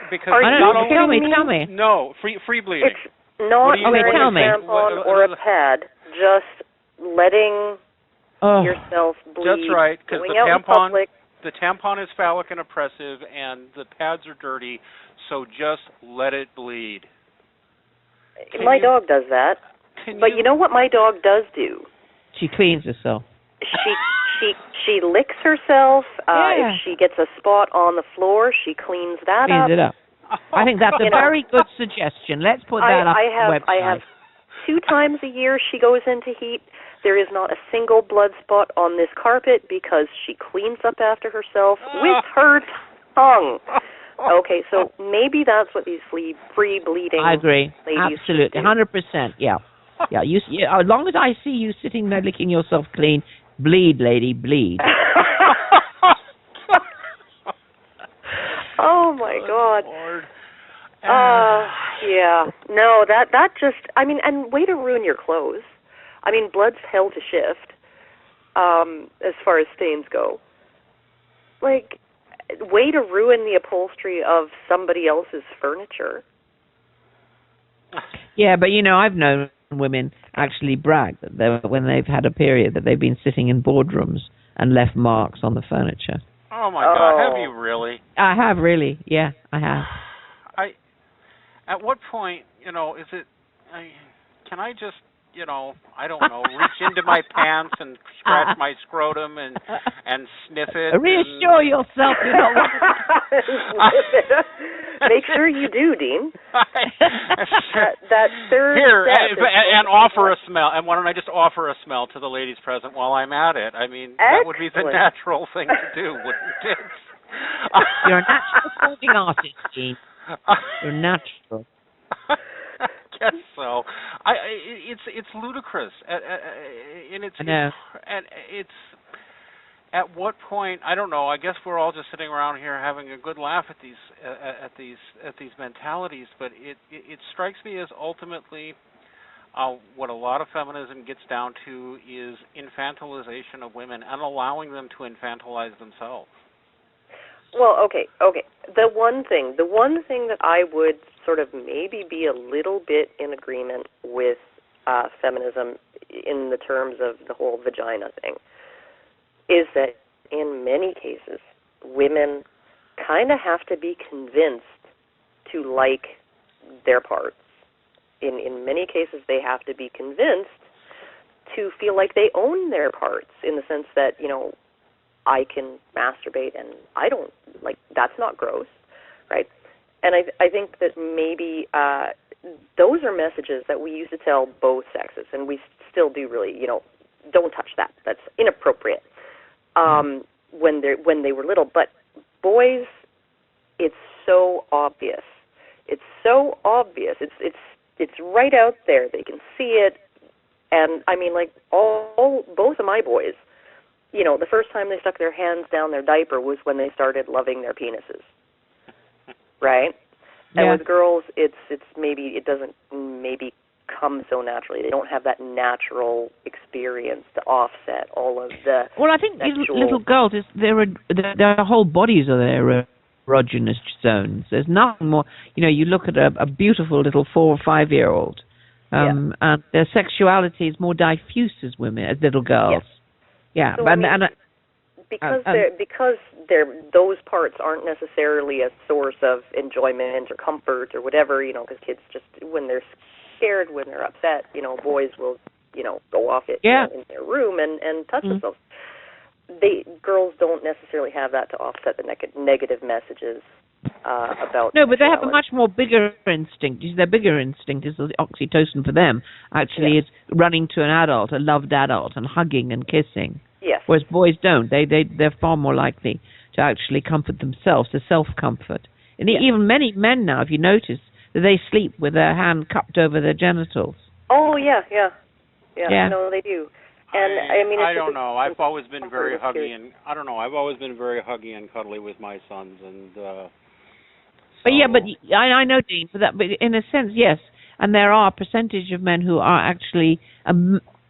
Because tell me. No, free bleeding. It's not wearing a tampon or a pad. Just letting yourself bleed. That's right. Because the tampon is phallic and oppressive, and the pads are dirty. So just let it bleed. My dog does that. But you know what my dog does do? She cleans herself. She licks herself. If she gets a spot on the floor, she cleans that up. Cleans it up. I think that's a very good suggestion. Let's put that up on the website. I have 2 times a year she goes into heat. There is not a single blood spot on this carpet because she cleans up after herself with her tongue. Okay, so maybe that's what these free bleeding. I agree. Ladies absolutely, 100%. Yeah. As long as I see you sitting there licking yourself clean, bleed, lady, bleed. Oh my God. Lord. No, that just. I mean, and way to ruin your clothes. I mean, blood's hell to shift. As far as stains go, way to ruin the upholstery of somebody else's furniture. Yeah, but I've known women actually brag that when they've had a period that they've been sitting in boardrooms and left marks on the furniture. Oh my God, have you really? I have really, yeah, I have. At what point, is it, can I just, I don't know, reach into my pants and scratch my scrotum and sniff it? Reassure yourself you don't want to. Make sure you do, Dean. that third Here, step and offer a smell. And why don't I just offer a smell to the ladies present while I'm at it? I mean, that would be the natural thing to do, wouldn't it? You're a natural sporting artist, Dean. You're natural. I guess so. It's ludicrous, and it's at what point, I don't know. I guess we're all just sitting around here having a good laugh at these mentalities, but it strikes me as ultimately what a lot of feminism gets down to is infantilization of women and allowing them to infantilize themselves. Well, okay. The one thing that I would sort of maybe be a little bit in agreement with feminism in the terms of the whole vagina thing is that in many cases, women kind of have to be convinced to like their parts. In many cases, they have to be convinced to feel like they own their parts in the sense that, I can masturbate and I don't, that's not gross, right? And I think that maybe those are messages that we used to tell both sexes, and we still do really, don't touch that. That's inappropriate when they were little. But boys, it's so obvious. It's so obvious. It's right out there. They can see it. And I mean, both of my boys, the first time they stuck their hands down their diaper was when they started loving their penises, right? Yeah. And with girls, it doesn't maybe come so naturally. They don't have that natural experience to offset all of the Well, I think little girls, their whole bodies are their erogenous zones. There's nothing more. You look at a beautiful little 4 or 5 year old, and their sexuality is more diffuse as women, as little girls. Yeah, so, because those parts aren't necessarily a source of enjoyment or comfort or whatever, because kids just, when they're scared, when they're upset, boys will, go off in their room and touch themselves. Girls don't necessarily have that to offset the negative messages about. No, but they have a much more bigger instinct. Their bigger instinct is the oxytocin for them. Actually, it's running to an adult, a loved adult, and hugging and kissing. Yes. Whereas boys don't. They're far more likely to actually comfort themselves, to self-comfort. And even many men now, if you notice, that they sleep with their hand cupped over their genitals. Oh, yeah. No, they do. And I don't know. I've always been very huggy and I've always been very huggy and cuddly with my sons, and. But I know, Dean, but in a sense, yes, and there are a percentage of men who are actually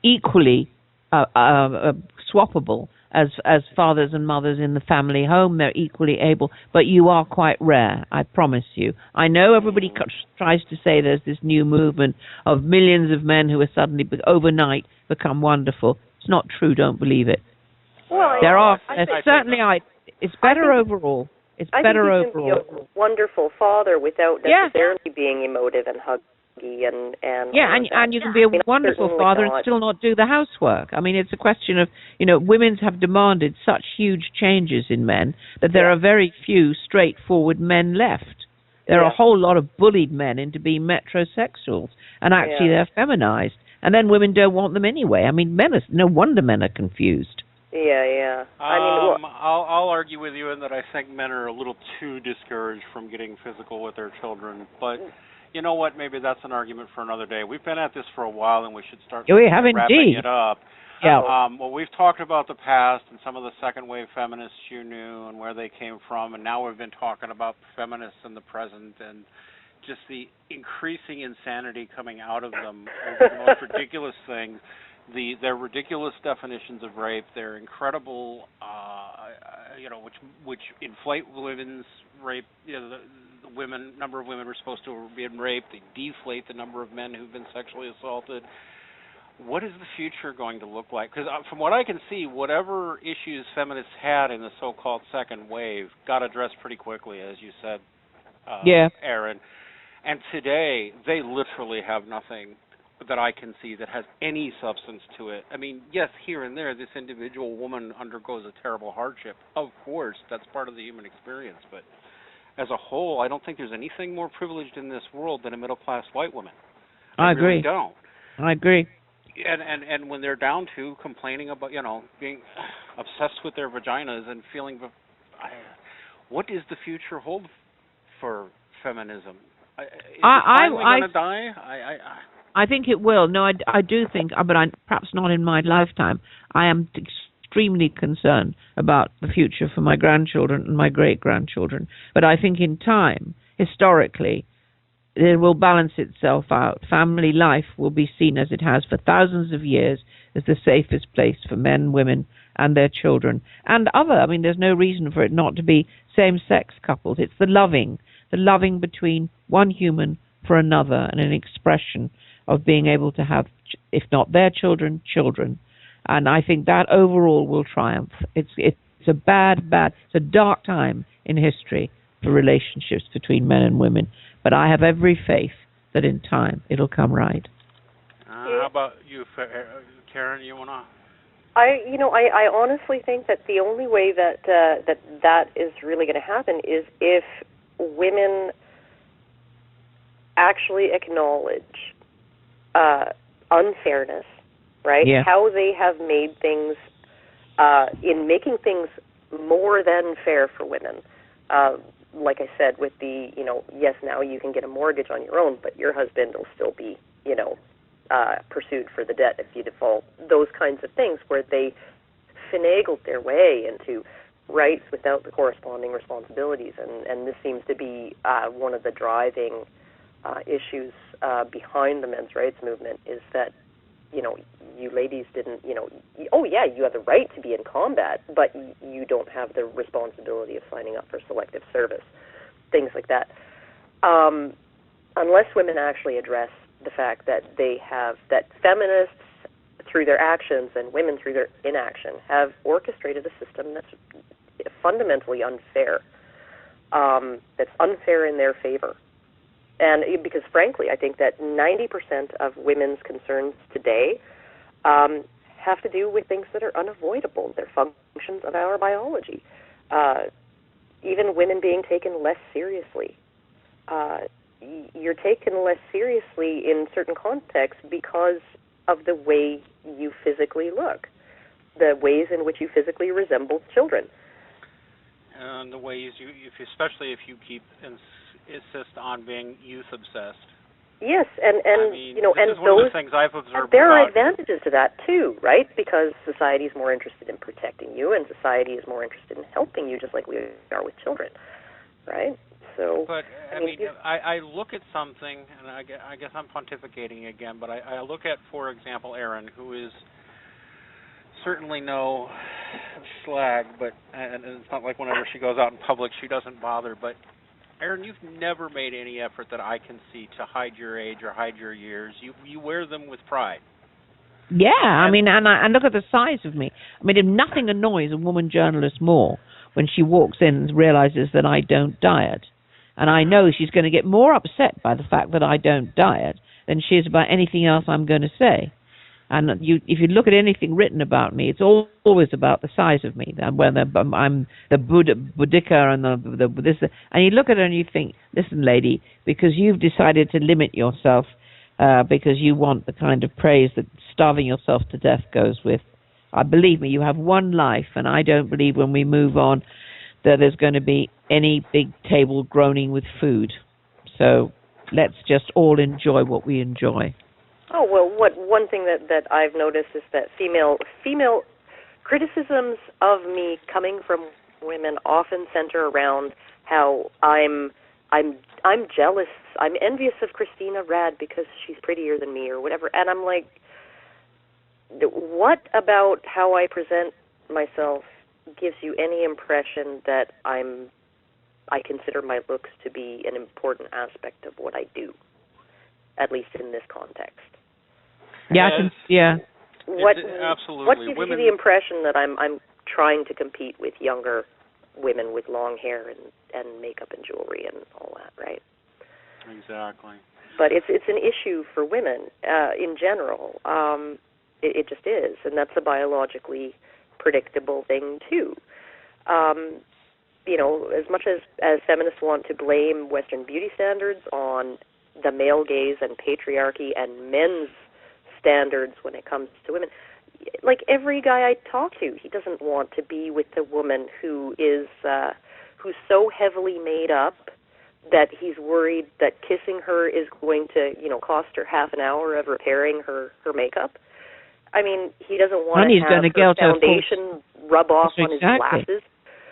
equally swappable as fathers and mothers in the family home. They're equally able, but you are quite rare, I promise you. I know everybody tries to say there's this new movement of millions of men who are suddenly overnight become wonderful. It's not true. Don't believe it. Well, it's better overall. It's better overall. I think you can be a wonderful father without necessarily being emotive and huggy and you can be a wonderful father and still not do the housework. I mean, it's a question of, women have demanded such huge changes in men that there are very few straightforward men left. There are a whole lot of bullied men into being metrosexuals, and actually they're feminized. And then women don't want them anyway. I mean, no wonder men are confused. Yeah. I'll argue with you in that I think men are a little too discouraged from getting physical with their children. But you know what? Maybe that's an argument for another day. We've been at this for a while, and we should start wrapping it up. Yeah. Well, we've talked about the past and some of the second wave feminists you knew and where they came from, and now we've been talking about feminists in the present and just the increasing insanity coming out of them over the most ridiculous things. Their ridiculous definitions of rape, their incredible, which inflate women's rape. The number of women who are supposed to have been raped. They deflate the number of men who've been sexually assaulted. What is the future going to look like? Because from what I can see, whatever issues feminists had in the so-called second wave got addressed pretty quickly, as you said, Erin. And today, they literally have nothing that I can see that has any substance to it. I mean, yes, here and there, this individual woman undergoes a terrible hardship. Of course, that's part of the human experience. But as a whole, I don't think there's anything more privileged in this world than a middle-class white woman. I agree. Really don't. I agree. And when they're down to complaining about, being obsessed with their vaginas and feeling, what does the future hold for feminism? Is it finally going to die? I think it will. No, I do think, but perhaps not in my lifetime. I am extremely concerned about the future for my grandchildren and my great-grandchildren. But I think in time, historically, it will balance itself out. Family life will be seen, as it has for thousands of years, as the safest place for men, women, and their children. And there's no reason for it not to be same-sex couples. It's the loving between one human for another, and an expression of being able to have, if not their children, children. And I think that overall will triumph. It's a it's a dark time in history for relationships between men and women. But I have every faith that in time it'll come right. How about you, Karen? You wanna? I honestly think that the only way that is really going to happen is if women actually acknowledge unfairness, right? Yeah. How they have made things, in making things more than fair for women. Like I said, with the, yes, now you can get a mortgage on your own, but your husband will still be, pursued for the debt if you default. Those kinds of things where they finagled their way into rights without the corresponding responsibilities. And this seems to be one of the driving issues behind the men's rights movement is that, you ladies didn't, you have the right to be in combat, but you don't have the responsibility of signing up for selective service, things like that. Unless women actually address the fact that that feminists, through their actions, and women through their inaction, have orchestrated a system that's fundamentally unfair, that's unfair in their favor. And because, frankly, I think that 90% of women's concerns today have to do with things that are unavoidable. They're functions of our biology. Even women being taken less seriously. You're taken less seriously in certain contexts because of the way you physically look, the ways in which you physically resemble children. And the ways especially if you insist on being youth obsessed. Yes, and I mean, and is one of the things I've observed. There are advantages to that too, right? Because society is more interested in protecting you, and society is more interested in helping you, just like we are with children, right? So, but I look at something, and I guess I'm pontificating again, but I look at, for example, Erin, who is certainly no slag, but and it's not like whenever she goes out in public she doesn't bother, but Erin, you've never made any effort that I can see to hide your age or hide your years. You wear them with pride. Yeah, I mean, and look at the size of me. I mean, if nothing annoys a woman journalist more when she walks in and realizes that I don't diet, and I know she's going to get more upset by the fact that I don't diet than she is about anything else I'm going to say. And if you look at anything written about me, it's always about the size of me. Whether I'm the Boudica and the this, and you look at her and you think, listen, lady, because you've decided to limit yourself because you want the kind of praise that starving yourself to death goes with. Believe me, you have one life, and I don't believe when we move on that there's going to be any big table groaning with food. So let's just all enjoy what we enjoy. Oh, well, one thing that I've noticed is that female criticisms of me coming from women often center around how I'm jealous, I'm envious of Christina Rad because she's prettier than me or whatever, and I'm like, what about how I present myself gives you any impression that I consider my looks to be an important aspect of what I do, at least in this context? Yeah, absolutely. What gives you the impression that I'm trying to compete with younger women with long hair and makeup and jewelry and all that, right? Exactly. But it's an issue for women in general. It just is, and that's a biologically predictable thing too. As much as feminists want to blame Western beauty standards on the male gaze and patriarchy and men's standards when it comes to women, like every guy I talk to, he doesn't want to be with a woman who's so heavily made up that he's worried that kissing her is going to, cost her half an hour of repairing her makeup. I mean, he doesn't want to have her foundation rub off on his glasses.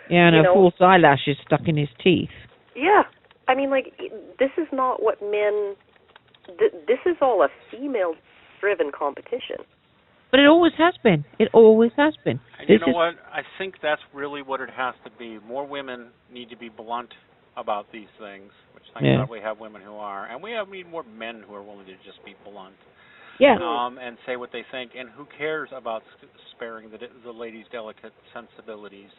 Yeah, and her false eyelashes stuck in his teeth. Yeah. I mean, like, this is not what men... This is all a female-driven competition. But it always has been. It always has been. And you know what? I think that's really what it has to be. More women need to be blunt about these things, which thank God we have women who are. And we need more men who are willing to just be blunt. Yeah. And say what they think. And who cares about sparing the ladies' delicate sensibilities?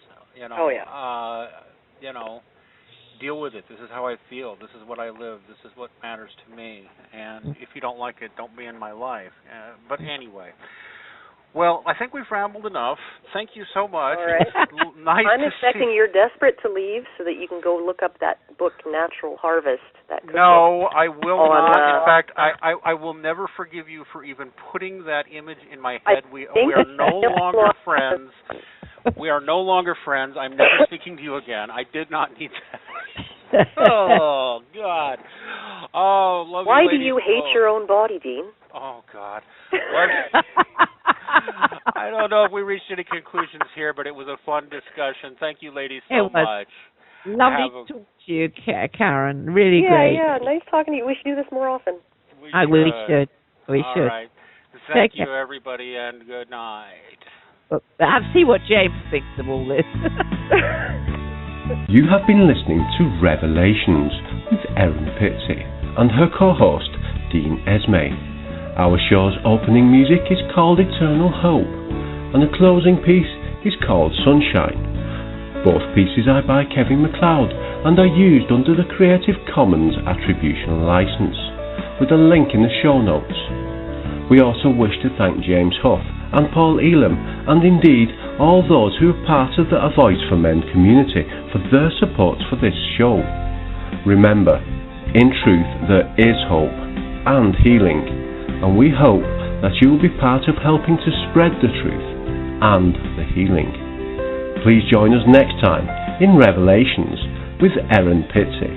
Deal with it. This is how I feel. This is what I live. This is what matters to me. And if you don't like it, don't be in my life. But anyway. Well, I think we've rambled enough. Thank you so much. All right. Nice I'm expecting you're desperate to leave so that you can go look up that book, Natural Harvest. No, I will not. In fact, I will never forgive you for even putting that image in my head. We are no longer friends. We are no longer friends. I'm never speaking to you again. I did not need that. Oh, God. Oh, lovely Why lady. do you hate your own body, Dean? Oh, God. I don't know if we reached any conclusions here, but it was a fun discussion. Thank you, ladies, so much. Lovely to talk to you, Karen. Really great. Yeah, nice talking to you. We should do this more often. We should. We All should. right. Thank you, everybody, and good night. I'll see what James thinks of all this. You have been listening to Revelations with Erin Pizzey and her co-host, Dean Esme. Our show's opening music is called Eternal Hope, and the closing piece is called Sunshine. Both pieces are by Kevin MacLeod and are used under the Creative Commons Attribution License, with a link in the show notes. We also wish to thank James Huff and Paul Elam, and indeed all those who are part of the A Voice for Men community for their support for this show. Remember, in truth there is hope and healing, and we hope that you will be part of helping to spread the truth and the healing. Please join us next time in Revelations with Erin Pizzey.